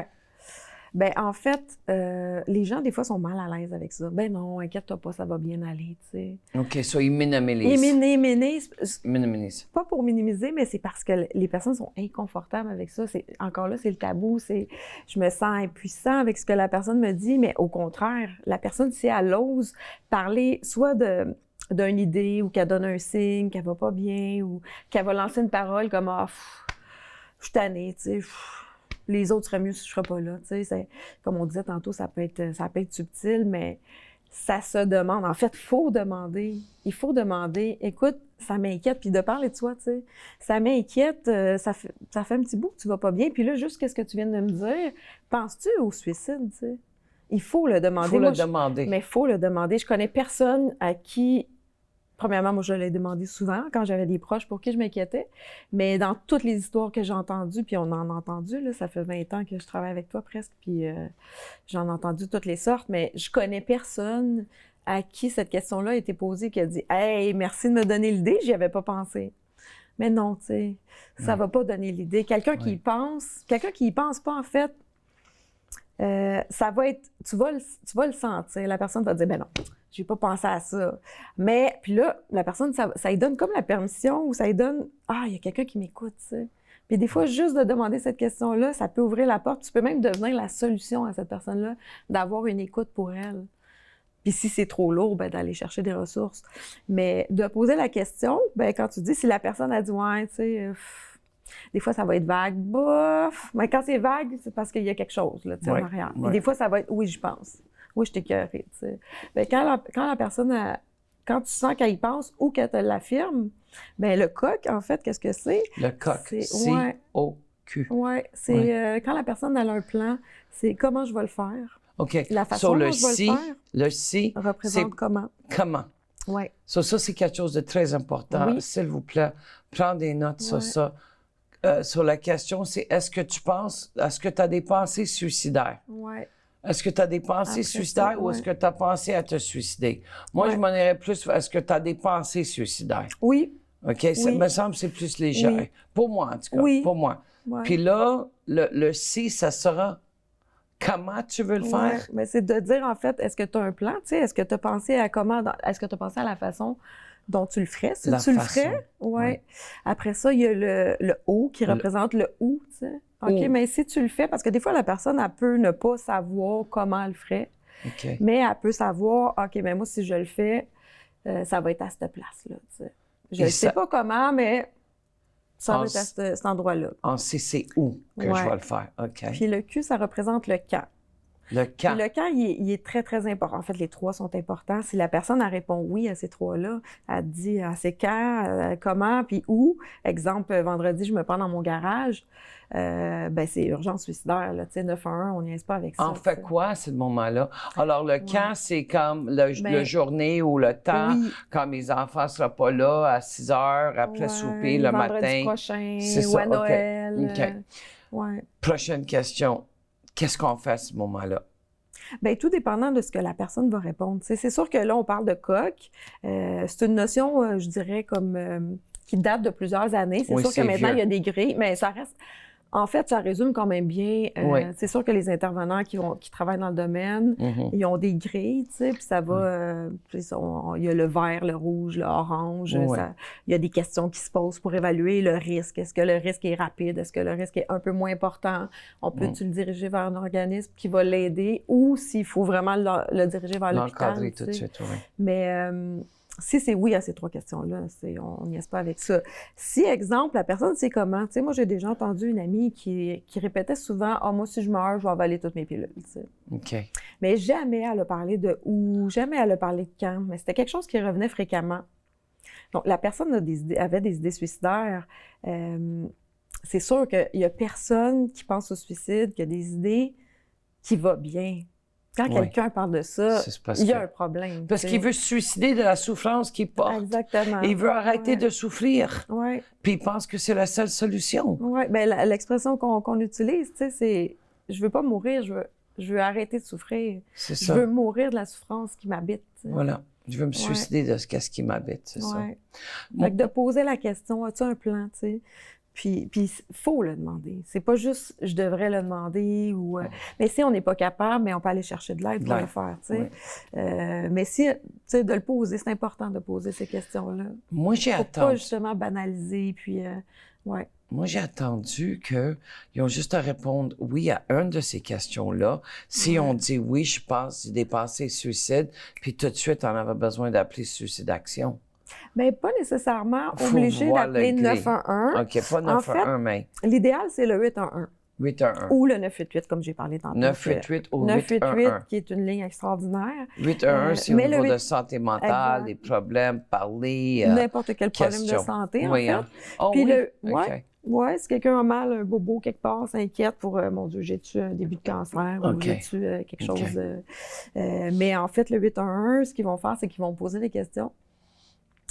Bien, en fait, les gens, des fois, sont mal à l'aise avec ça. Ben non, inquiète-toi pas, ça va bien aller, tu sais. OK, so ils minimisent. Ils minimisent. Pas pour minimiser, mais c'est parce que les personnes sont inconfortables avec ça. Encore là, c'est le tabou. Je me sens impuissant avec ce que la personne me dit, mais au contraire, la personne, si elle ose parler soit d'une idée ou qu'elle donne un signe, qu'elle va pas bien ou qu'elle va lancer une parole comme « Ah, je suis tannée, tu sais. » Les autres seraient mieux si je ne serais pas là. Comme on disait tantôt, ça peut être subtil, mais ça se demande. En fait, il faut demander. Il faut demander. Écoute, ça m'inquiète. Puis de parler de soi, tu sais. Ça m'inquiète. Ça fait un petit bout que tu vas pas bien. Puis là, juste qu'est-ce que tu viens de me dire, penses-tu au suicide, tu sais? Il faut le demander. Il faut le demander. Mais il faut le demander. Je connais personne à qui... Premièrement, moi, je l'ai demandé souvent quand j'avais des proches pour qui je m'inquiétais. Mais dans toutes les histoires que j'ai entendues, puis on en a entendu, là, ça fait 20 ans que je travaille avec toi presque, puis j'en ai entendu toutes les sortes, mais je connais personne à qui cette question-là a été posée qui a dit « Hey, merci de me donner l'idée, j'y avais pas pensé. » Mais non, tu sais, ça va pas donner l'idée. Quelqu'un qui y pense pas, en fait, ça va être... Tu vas le sentir. La personne va dire « Ben non. » J'ai pas pensé à ça. Mais, puis là, la personne, ça lui donne comme la permission ou ça lui donne « Ah, il y a quelqu'un qui m'écoute, tu sais. » Puis des fois, juste de demander cette question-là, ça peut ouvrir la porte. Tu peux même devenir la solution à cette personne-là, d'avoir une écoute pour elle. Puis si c'est trop lourd, ben d'aller chercher des ressources. Mais de poser la question, ben quand tu dis, si la personne a dit « Ouais, tu sais, Des fois, ça va être vague, bof. Mais quand c'est vague, c'est parce qu'il y a quelque chose, là, tu sais, en arrière. Et des fois, ça va être, oui, je pense. Oui, je t'ai écœurée, tu sais. Ben, quand la personne, quand tu sens qu'elle y pense ou qu'elle te l'affirme, bien, le coq, en fait, qu'est-ce que c'est? Le coq, C-O-Q. Oui, c'est quand la personne a un plan, c'est comment je vais le faire. OK. La façon dont je vais le si représente comment. Comment. Oui. Ça, c'est quelque chose de très important. Oui. S'il vous plaît, prends des notes sur ça. Sur la question, c'est est-ce que tu as des pensées suicidaires? Oui. Est-ce que tu as des pensées suicidaires ou est-ce que tu as pensé à te suicider? Moi, je m'en irais plus, est-ce que tu as des pensées suicidaires? Oui. OK? Ça me semble que c'est plus léger. Oui. Pour moi, en tout cas. Oui. Pour moi. Ouais. Puis là, le si, ça sera comment tu veux le faire? Mais c'est de dire, en fait, est-ce que tu as un plan? Tu sais, est-ce que tu as pensé à est-ce que tu as pensé à la façon dont tu le ferais? Si tu le ferais? Oui. Après ça, il y a le O qui représente le où, tu sais. OK, mais si tu le fais, parce que des fois, la personne, elle peut ne pas savoir comment elle le ferait, mais elle peut savoir, OK, mais moi, si je le fais, ça va être à cette place-là, tu sais. Je ne sais pas comment, mais ça va être à cet endroit-là. On sait c'est où que je vais le faire, OK. Puis le Q, ça représente le quand. Le quand. Puis le quand, il est très, très important. En fait, les trois sont importants. Si la personne, elle répond oui à ces trois-là, elle dit c'est quand, comment, puis où. Exemple, vendredi, je me prends dans mon garage. Ben c'est urgence suicidaire, là. Tu sais, 911, on n'y est pas avec ça. On fait quoi à ce moment-là? Alors, le quand, c'est comme le journée ou le temps, quand mes enfants ne seront pas là à 6 heures, après souper, le matin. Vendredi prochain, ou à Noël. Prochaine question. Qu'est-ce qu'on fait à ce moment-là? Bien, tout dépendant de ce que la personne va répondre. T'sais, c'est sûr que là, on parle de coq. C'est une notion, je dirais, comme qui date de plusieurs années. C'est sûr que maintenant, il y a des grilles, mais ça reste... En fait, ça résume quand même bien. C'est sûr que les intervenants qui travaillent dans le domaine, ils ont des grilles, tu sais, puis ça va... il y a le vert, le rouge, le orange. Il y a des questions qui se posent pour évaluer le risque. Est-ce que le risque est rapide? Est-ce que le risque est un peu moins important? On peut-tu le diriger vers un organisme qui va l'aider ou s'il faut vraiment le diriger vers l'hôpital? L'encadrer tout de suite, oui. Mais... si c'est oui à ces trois questions-là, on n'y est pas avec ça. Si, exemple, la personne sait comment, tu sais, moi, j'ai déjà entendu une amie qui répétait souvent « Ah, moi, si je meurs, je vais avaler toutes mes pilules. » OK. Mais jamais elle a parlé de où, jamais elle a parlé de quand, mais c'était quelque chose qui revenait fréquemment. Donc, la personne avait des idées suicidaires. C'est sûr qu'il y a personne qui pense au suicide, qui a des idées qui va bien. Quand quelqu'un parle de ça, il y a un problème. Parce qu'il veut se suicider de la souffrance qu'il porte. Exactement. Il veut arrêter de souffrir. Oui. Puis il pense que c'est la seule solution. Oui. Bien, l'expression qu'on utilise, tu sais, c'est « je veux pas mourir, je veux arrêter de souffrir. C'est ça. Je veux mourir de la souffrance qui m'habite. » Voilà. Je veux me suicider de ce qui m'habite, c'est ça. Fait que de poser la question « As-tu un plan? » tu sais. Puis il faut le demander. C'est pas juste « je devrais le demander » ou... mais si on n'est pas capable, mais on peut aller chercher de l'aide pour le faire, tu sais. Mais si, tu sais, de le poser, c'est important de poser ces questions-là. Moi, j'ai attendu... pas justement banaliser, puis... Moi, j'ai attendu qu'ils ont juste à répondre oui à une de ces questions-là. Si on dit oui, je pense des pensées suicides, puis tout de suite, on avait besoin d'appeler Suicide Action. Bien, pas nécessairement obligé d'appeler 911. OK, pas 911, mais... L'idéal, c'est le 811. 811. Ou le 988, comme j'ai parlé tantôt. 988 ou 988, qui est une ligne extraordinaire. 811, c'est au niveau de santé mentale, des problèmes, parler... n'importe quel problème de santé, en fait. Oh, puis oui? Si quelqu'un a mal, un bobo quelque part, s'inquiète pour « Mon Dieu, j'ai-tu un début de cancer? » ou « J'ai-tu quelque chose? » Mais en fait, le 811, ce qu'ils vont faire, c'est qu'ils vont poser des questions.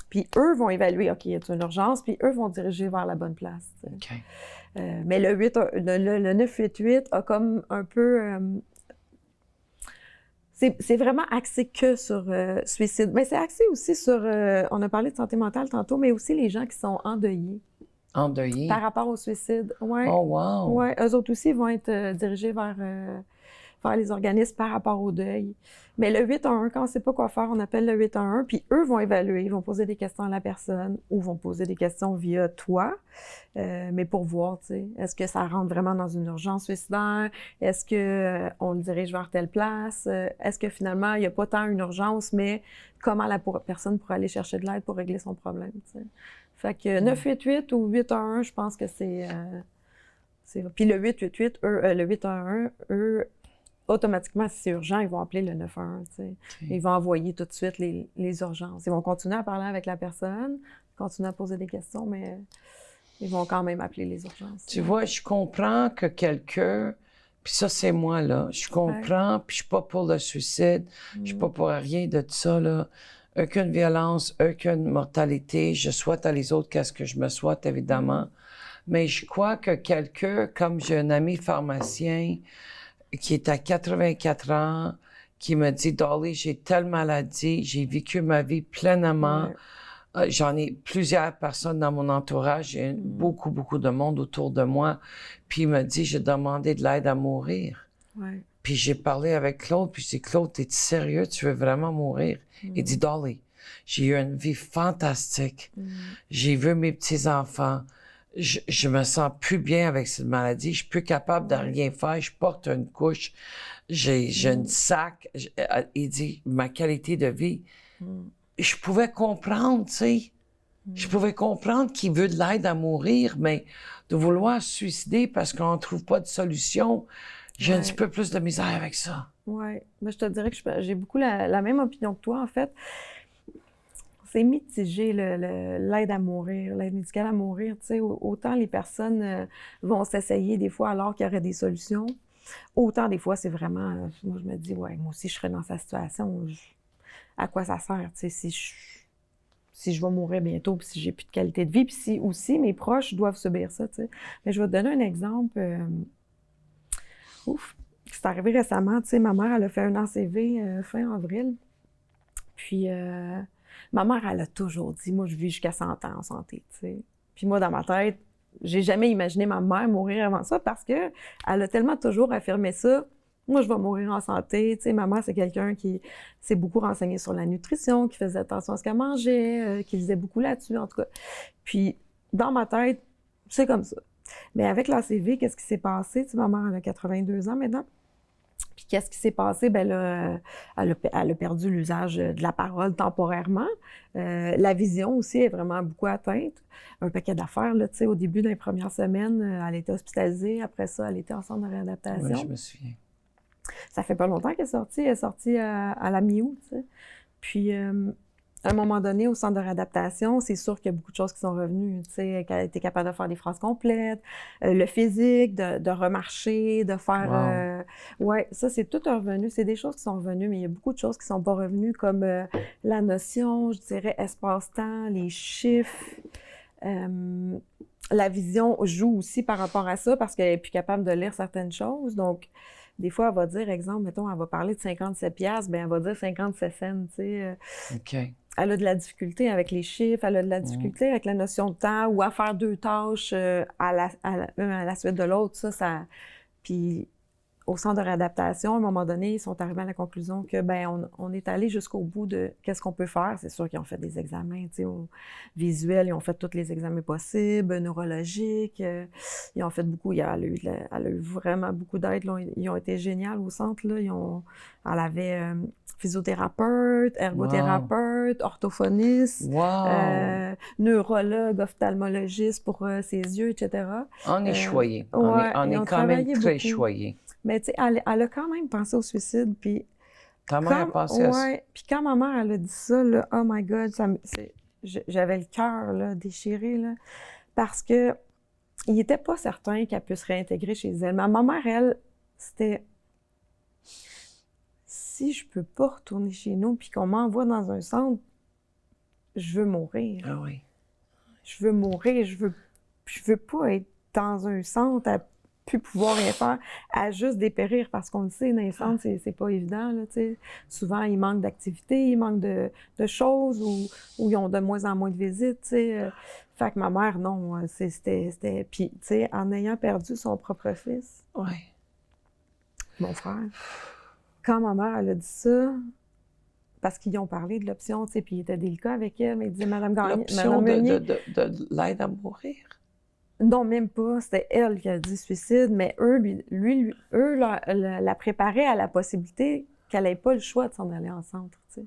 Puis eux vont évaluer, OK, y a une urgence? Puis eux vont diriger vers la bonne place. Mais le 988 a comme un peu... c'est vraiment axé que sur suicide. Mais c'est axé aussi sur... on a parlé de santé mentale tantôt, mais aussi les gens qui sont endeuillés. Endeuillés? Par rapport au suicide, oui. Oh, wow! Oui, eux autres aussi vont être dirigés vers les organismes par rapport au deuil. Mais le 811, quand on ne sait pas quoi faire, on appelle le 811, puis eux vont évaluer, ils vont poser des questions à la personne ou vont poser des questions via toi, mais pour voir, tu sais, est-ce que ça rentre vraiment dans une urgence suicidaire? Est-ce qu'on le dirige vers telle place? Est-ce que finalement, il n'y a pas tant une urgence, mais comment la personne pourrait aller chercher de l'aide pour régler son problème, tu sais? Fait que 988 ou 811, je pense que c'est... Puis le 888, le 811, eux, automatiquement, si c'est urgent, ils vont appeler le 911, tu sais. Ils vont envoyer tout de suite les urgences. Ils vont continuer à parler avec la personne, continuer à poser des questions, mais ils vont quand même appeler les urgences. Tu vois, je comprends que quelqu'un, puis ça, c'est moi, là, je comprends, puis je suis pas pour le suicide, je suis pas pour rien de ça, là. Aucune violence, aucune mortalité. Je souhaite à les autres qu'est-ce que je me souhaite, évidemment. Mais je crois que quelqu'un, comme j'ai un ami pharmacien qui est à 84 ans, qui me dit « Dolly, j'ai telle maladie, j'ai vécu ma vie pleinement. J'en ai plusieurs personnes dans mon entourage, j'ai beaucoup, beaucoup de monde autour de moi. » Puis il me dit « J'ai demandé de l'aide à mourir. » Puis j'ai parlé avec Claude, puis j'ai dit « Claude, t'es sérieux? Tu veux vraiment mourir? » Il dit « Dolly, j'ai eu une vie fantastique. J'ai vu mes petits-enfants. Je me sens plus bien avec cette maladie. Je suis plus capable de rien faire. Je porte une couche. J'ai une sac. » Il dit « Ma qualité de vie. » Je pouvais comprendre, tu sais. Je pouvais comprendre qu'il veut de l'aide à mourir, mais de vouloir se suicider parce qu'on ne trouve pas de solution, j'ai un petit peu plus de misère avec ça. Oui. Mais je te dirais que j'ai beaucoup la même opinion que toi, en fait. C'est mitigé, l'aide à mourir, l'aide médicale à mourir. Tu sais, autant les personnes vont s'essayer des fois alors qu'il y aurait des solutions, autant des fois, c'est vraiment... moi, je me dis, ouais, moi aussi, je serais dans sa situation. À quoi ça sert, tu sais, si je vais mourir bientôt, puis si j'ai plus de qualité de vie, puis si aussi mes proches doivent subir ça, tu sais. Mais je vais te donner un exemple. C'est arrivé récemment, tu sais, ma mère, elle a fait un ACV fin avril. Puis ma mère, elle a toujours dit, moi, je vis jusqu'à 100 ans en santé, tu sais. Puis moi, dans ma tête, j'ai jamais imaginé ma mère mourir avant ça parce que elle a tellement toujours affirmé ça. Moi, je vais mourir en santé. Tu sais, ma mère, c'est quelqu'un qui s'est beaucoup renseigné sur la nutrition, qui faisait attention à ce qu'elle mangeait, qui lisait beaucoup là-dessus, en tout cas. Puis, dans ma tête, c'est comme ça. Mais avec l'ACV, qu'est-ce qui s'est passé? Tu sais, ma mère, elle a 82 ans maintenant. Puis, qu'est-ce qui s'est passé? Ben là, elle a perdu l'usage de la parole temporairement. La vision aussi est vraiment beaucoup atteinte. Un paquet d'affaires, là, tu sais, au début des premières semaines, elle était hospitalisée. Après ça, elle était en centre de réadaptation. Oui, je me souviens. Ça fait pas longtemps qu'elle est sortie. Elle est sortie à la mi-août, tu sais. Puis, à un moment donné, au centre de réadaptation, c'est sûr qu'il y a beaucoup de choses qui sont revenues, tu sais, qu'elle était capable de faire des phrases complètes, le physique, de remarcher, de faire... ouais, ça, c'est tout revenu. C'est des choses qui sont revenues, mais il y a beaucoup de choses qui sont pas revenues, comme la notion, je dirais, espace-temps, les chiffres. La vision joue aussi par rapport à ça, parce qu'elle est plus capable de lire certaines choses, donc... Des fois, elle va dire, exemple, mettons, elle va parler de 57 piastres, bien, elle va dire 57 cents, tu sais. OK. Elle a de la difficulté avec les chiffres, elle a de la difficulté avec la notion de temps, ou à faire deux tâches à la suite de l'autre, ça... Puis, au centre de réadaptation, à un moment donné, ils sont arrivés à la conclusion que, ben, on est allé jusqu'au bout de qu'est-ce qu'on peut faire. C'est sûr qu'ils ont fait des examens, tu sais, visuels, ils ont fait tous les examens possibles, neurologiques, ils ont fait beaucoup. Elle a eu vraiment beaucoup d'aide. Ils ont été géniaux au centre, là. Elle avait physiothérapeute, ergothérapeute, orthophoniste, neurologue, ophtalmologiste pour ses yeux, etc. On est choyé. On est quand même très choyé. Mais tu sais, elle a quand même pensé au suicide, puis... Ta mère a pensé à ça? Ouais, puis quand ma mère, elle a dit ça, là, oh my God, j'avais le cœur, là, déchiré, là, parce que il n'était pas certain qu'elle puisse réintégrer chez elle. Mais ma mère, elle, c'était... Si je peux pas retourner chez nous, puis qu'on m'envoie dans un centre, je veux mourir. Ah oui. Je veux mourir, je veux pas être dans un centre à plus pouvoir rien faire, à juste dépérir, parce qu'on le sait, dans les centres, c'est pas évident, là, tu sais. Souvent, il manque d'activités, il manque de choses, ou ils ont de moins en moins de visites, tu sais. Fait que ma mère, non, c'était... Puis, tu sais, en ayant perdu son propre fils, mon frère, quand ma mère, elle a dit ça, parce qu'ils ont parlé de l'option, tu sais, puis il était délicat avec elle, mais il disait, Madame Gagné... L'option de l'aide à mourir? Non, même pas. C'était elle qui a dit suicide, mais eux la préparaient à la possibilité qu'elle n'ait pas le choix de s'en aller en centre, tu sais.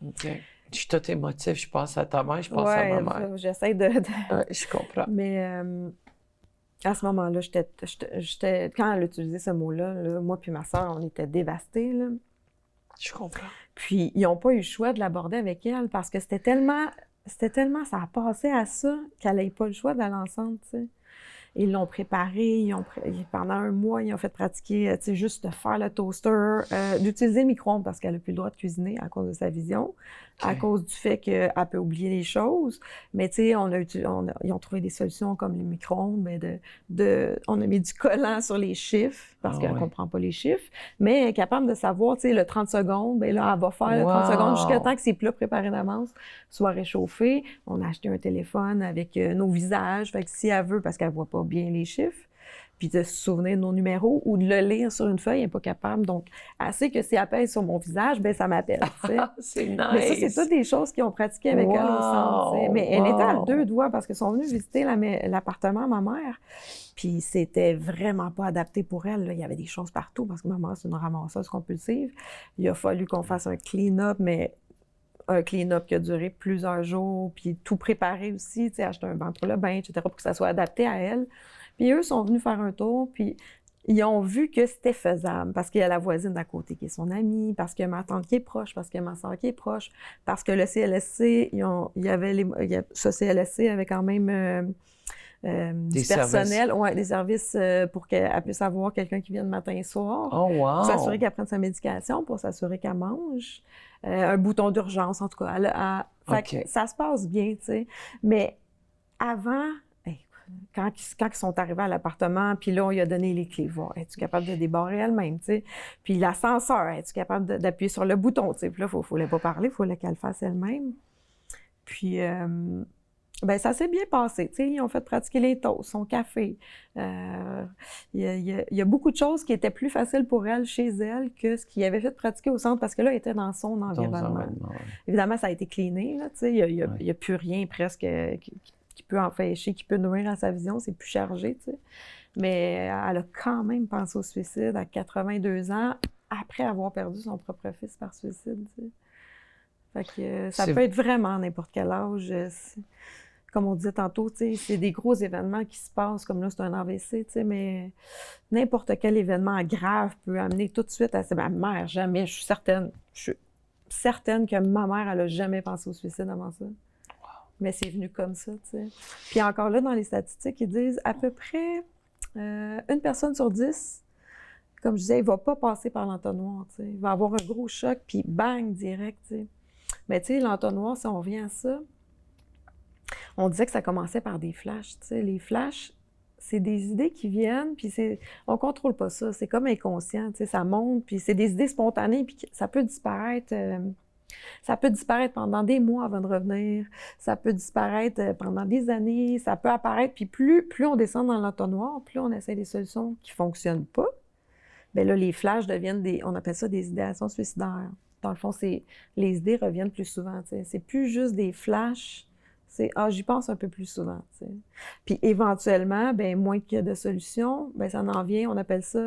OK. Je suis tout émotif, je pense à ta mère, je pense à ma mère. Ouais, j'essaie de... Ouais, je comprends. Mais à ce moment-là, quand elle a utilisé ce mot-là, là, moi puis ma soeur, on était dévastés, là. Je comprends. Puis, ils n'ont pas eu le choix de l'aborder avec elle parce que c'était tellement, ça a passé à ça qu'elle n'avait pas le choix d'aller ensemble, tu sais. Ils l'ont préparé, pendant un mois, ils ont fait pratiquer, tu sais, juste de faire le toaster, d'utiliser le micro-ondes parce qu'elle n'a plus le droit de cuisiner à cause de sa vision, à cause du fait qu'elle peut oublier les choses. Mais tu sais, ils ont trouvé des solutions comme le micro-ondes, mais on a mis du collant sur les chiffres parce qu'elle ne comprend pas les chiffres, mais elle est capable de savoir, tu sais, le 30 secondes, bien là, elle va faire le 30 secondes jusqu'à temps que ses plats préparés d'avance soient réchauffés. On a acheté un téléphone avec nos visages, fait que si elle veut, parce qu'elle ne voit pas bien les chiffres, puis de se souvenir de nos numéros ou de le lire sur une feuille, elle n'est pas capable. Donc, elle sait que si elle pèse sur mon visage, bien, ça m'appelle. C'est nice! Mais ça, c'est toutes des choses qu'ils ont pratiquées avec elle au centre. T'sais. Mais elle était à 2 doigts parce qu'ils sont venus visiter l'appartement à ma mère. Puis c'était vraiment pas adapté pour elle. Là. Il y avait des choses partout parce que ma mère, c'est une ramasseuse compulsive. Il a fallu qu'on fasse un clean-up, mais un clean-up qui a duré plusieurs jours, puis tout préparer aussi, tu sais, acheter un ventre le bain, etc., pour que ça soit adapté à elle. Puis eux sont venus faire un tour, puis ils ont vu que c'était faisable, parce qu'il y a la voisine d'à côté qui est son amie, parce qu'il y a ma tante qui est proche, parce qu'il y a ma soeur qui est proche, parce que le CLSC, ce CLSC avait quand même du personnel, des services pour qu'elle puisse avoir quelqu'un qui vienne matin et soir, pour s'assurer qu'elle prenne sa médication, pour s'assurer qu'elle mange, un bouton d'urgence, en tout cas. Ça se passe bien, tu sais. Mais avant, quand ils sont arrivés à l'appartement, puis là, on lui a donné les clés. Es-tu capable de débarrer elle-même, tu sais? Puis l'ascenseur, es-tu capable d'appuyer sur le bouton, tu sais? Puis là, il ne fallait pas parler, il fallait qu'elle le fasse elle-même. Puis, ben ça s'est bien passé, tu sais. Ils ont fait pratiquer les toasts, son café. Il y a beaucoup de choses qui étaient plus faciles pour elle, chez elle, que ce qu'il avait fait pratiquer au centre, parce que là, elle était dans son environnement. Évidemment, ça a été cleané, là, tu sais. Il n'y a plus rien presque qui peut empêcher, qui peut nuire à sa vision, c'est plus chargé, tu sais. Mais elle a quand même pensé au suicide à 82 ans, après avoir perdu son propre fils par suicide, tu sais. Fait que ça peut être vraiment à n'importe quel âge. Comme on disait tantôt, tu sais, c'est des gros événements qui se passent, comme là, c'est un AVC, tu sais, mais n'importe quel événement grave peut amener tout de suite à... Ma mère, jamais, je suis certaine que ma mère, elle n'a jamais pensé au suicide avant ça. Mais c'est venu comme ça, tu sais. Puis encore là, dans les statistiques, ils disent à peu près une personne sur 10, comme je disais, il ne va pas passer par l'entonnoir, tu sais. Il va avoir un gros choc, puis bang, direct, tu sais. Mais tu sais, l'entonnoir, si on revient à ça, on disait que ça commençait par des flashs, tu sais. Les flashs, c'est des idées qui viennent, puis on ne contrôle pas ça. C'est comme inconscient, tu sais, ça monte, puis c'est des idées spontanées, puis ça peut disparaître... Ça peut disparaître pendant des mois avant de revenir. Ça peut disparaître pendant des années. Ça peut apparaître. Puis plus on descend dans l'entonnoir, plus on essaie des solutions qui ne fonctionnent pas. Bien là, les flashs deviennent on appelle ça des idéations suicidaires. Dans le fond, les idées reviennent plus souvent. T'sais. C'est plus juste des flashs. C'est j'y pense un peu plus souvent. T'sais. Puis éventuellement, bien, moins qu'il y a de solutions, bien, ça en vient. On appelle ça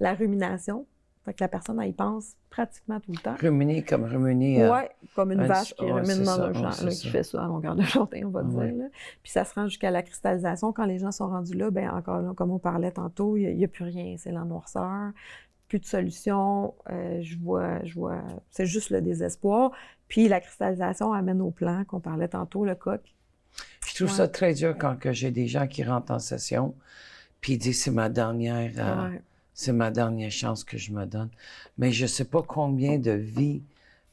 la rumination. Fait que la elle y pense pratiquement tout le temps. Ruminer comme ruminer. Oui, comme une vache qui rumine dans un champ, qui fait ça à longueur de journée, on va dire. Là. Puis ça se rend jusqu'à la cristallisation. Quand les gens sont rendus là, bien encore là, comme on parlait tantôt, il n'y a plus rien. C'est la noirceur, plus de solution. Je vois, c'est juste le désespoir. Puis la cristallisation amène au plan qu'on parlait tantôt, le coq. Je trouve ça très dur quand j'ai des gens qui rentrent en session, puis ils disent c'est ma dernière... C'est ma dernière chance que je me donne. Mais je ne sais pas combien de vies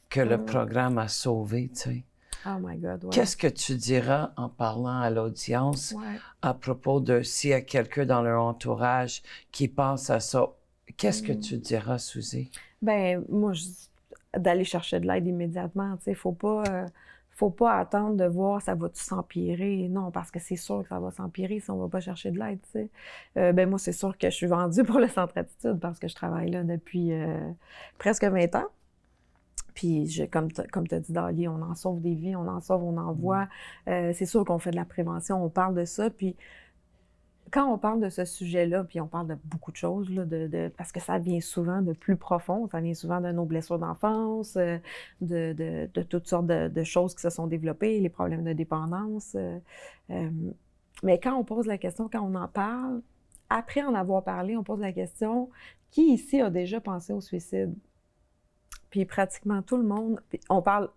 que le programme a sauvées, tu sais. Oh my God, ouais. Qu'est-ce que tu diras en parlant à l'audience à propos de s'il y a quelqu'un dans leur entourage qui pense à ça? Qu'est-ce que tu diras, Suzy? Bien, moi, d'aller chercher de l'aide immédiatement, tu sais, faut pas attendre de voir ça va-tu s'empirer. Non, parce que c'est sûr que ça va s'empirer si on ne va pas chercher de l'aide, tu sais. Ben moi, c'est sûr que je suis vendue pour le Centre Attitude parce que je travaille là depuis presque 20 ans. Puis, comme tu as dit, Dali, on en sauve des vies, on en sauve, on en voit. C'est sûr qu'on fait de la prévention, on parle de ça. Puis, quand on parle de ce sujet-là, puis on parle de beaucoup de choses, là, parce que ça vient souvent de plus profond, ça vient souvent de nos blessures d'enfance, de toutes sortes de choses qui se sont développées, les problèmes de dépendance. Mais quand on pose la question, quand on en parle, après en avoir parlé, on pose la question, qui ici a déjà pensé au suicide? Puis pratiquement tout le monde, on parle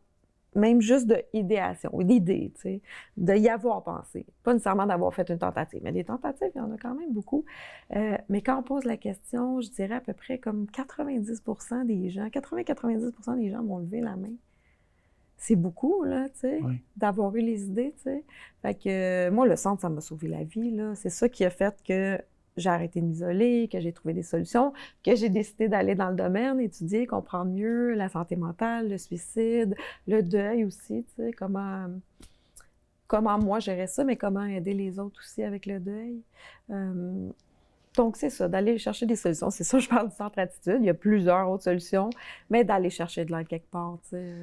même juste d'idéation, d'idée, tu sais, de y avoir pensé. Pas nécessairement d'avoir fait une tentative, mais des tentatives, il y en a quand même beaucoup. Mais quand on pose la question, je dirais à peu près comme 90% des gens, 80-90% des gens vont lever la main. C'est beaucoup, là, tu sais, oui, d'avoir eu les idées, tu sais. Fait que moi, le centre, ça m'a sauvé la vie, là. C'est ça qui a fait que j'ai arrêté de m'isoler, que j'ai trouvé des solutions, que j'ai décidé d'aller dans le domaine, étudier, comprendre mieux la santé mentale, le suicide, le deuil aussi, tu sais, comment moi gérer ça, mais comment aider les autres aussi avec le deuil. Donc, c'est ça, d'aller chercher des solutions. C'est ça, je parle du centre Attitude. Il y a plusieurs autres solutions, mais d'aller chercher de l'aide quelque part, tu sais.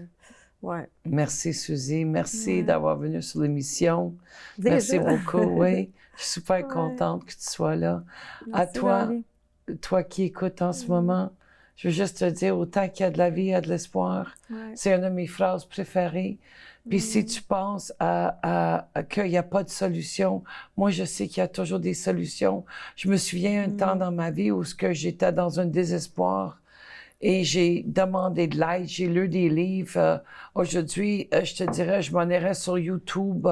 Ouais. Merci, Suzy. Merci d'avoir venu sur l'émission. Merci beaucoup, oui. Je suis super contente que tu sois là. Merci, à toi, toi qui écoutes en ce moment, je veux juste te dire, autant qu'il y a de la vie, il y a de l'espoir. C'est une de mes phrases préférées. Puis si tu penses qu'il n'y a pas de solution, moi, je sais qu'il y a toujours des solutions. Je me souviens un temps dans ma vie où j'étais dans un désespoir. Et j'ai demandé de l'aide, j'ai lu des livres. Aujourd'hui, je te dirais, je m'en irais sur YouTube,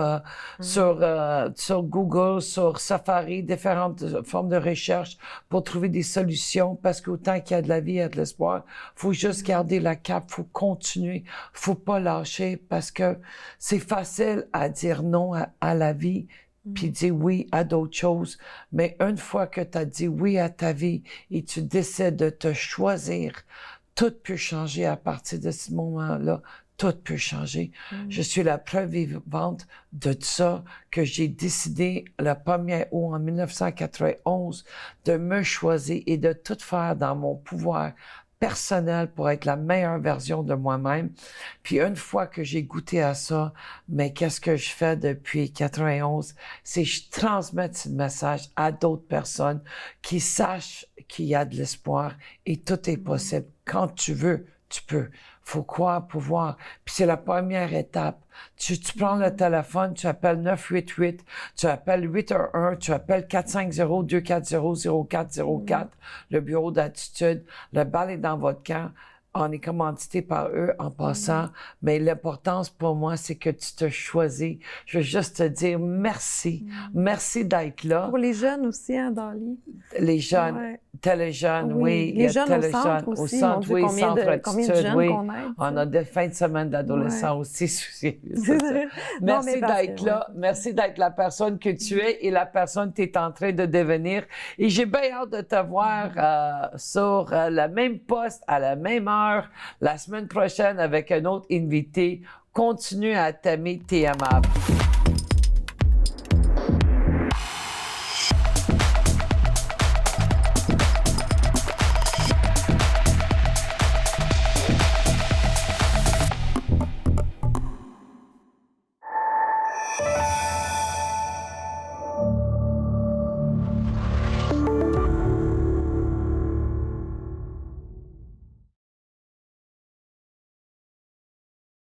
sur Google, sur Safari, différentes formes de recherche pour trouver des solutions parce qu'autant qu'il y a de la vie, il y a de l'espoir. Faut juste garder la cape, faut continuer, faut pas lâcher parce que c'est facile à dire non à la vie puis dire oui à d'autres choses. Mais une fois que tu as dit oui à ta vie et tu décides de te choisir, tout peut changer à partir de ce moment-là. Tout peut changer. Je suis la preuve vivante de ça, que j'ai décidé le 1er août en 1991 de me choisir et de tout faire dans mon pouvoir personnel pour être la meilleure version de moi-même. Puis une fois que j'ai goûté à ça, mais qu'est-ce que je fais depuis 91? C'est que je transmets ce message à d'autres personnes qui sachent qu'il y a de l'espoir et tout est possible. Quand tu veux, tu peux. Faut croire, pouvoir. Puis c'est la première étape. Tu prends le téléphone, tu appelles 988, tu appelles 811, tu appelles 450-240-0404, le bureau d'attitude. Le bal est dans votre camp. On est commandité par eux en passant, mais l'importance pour moi, c'est que tu te choisis. Je veux juste te dire merci. Merci d'être là. Pour les jeunes aussi, hein, Dali? Les jeunes, téléjeunes, oui. Les jeunes au centre aussi. Au centre, oui, centre Attitude, oui. On a des fins de semaine d'adolescents aussi. Merci d'être là. Merci d'être la personne que tu es et la personne que tu es en train de devenir. Et j'ai bien hâte de te voir sur le même poste, à la même heure, la semaine prochaine avec un autre invité. Continue à t'aimer, t'es aimable.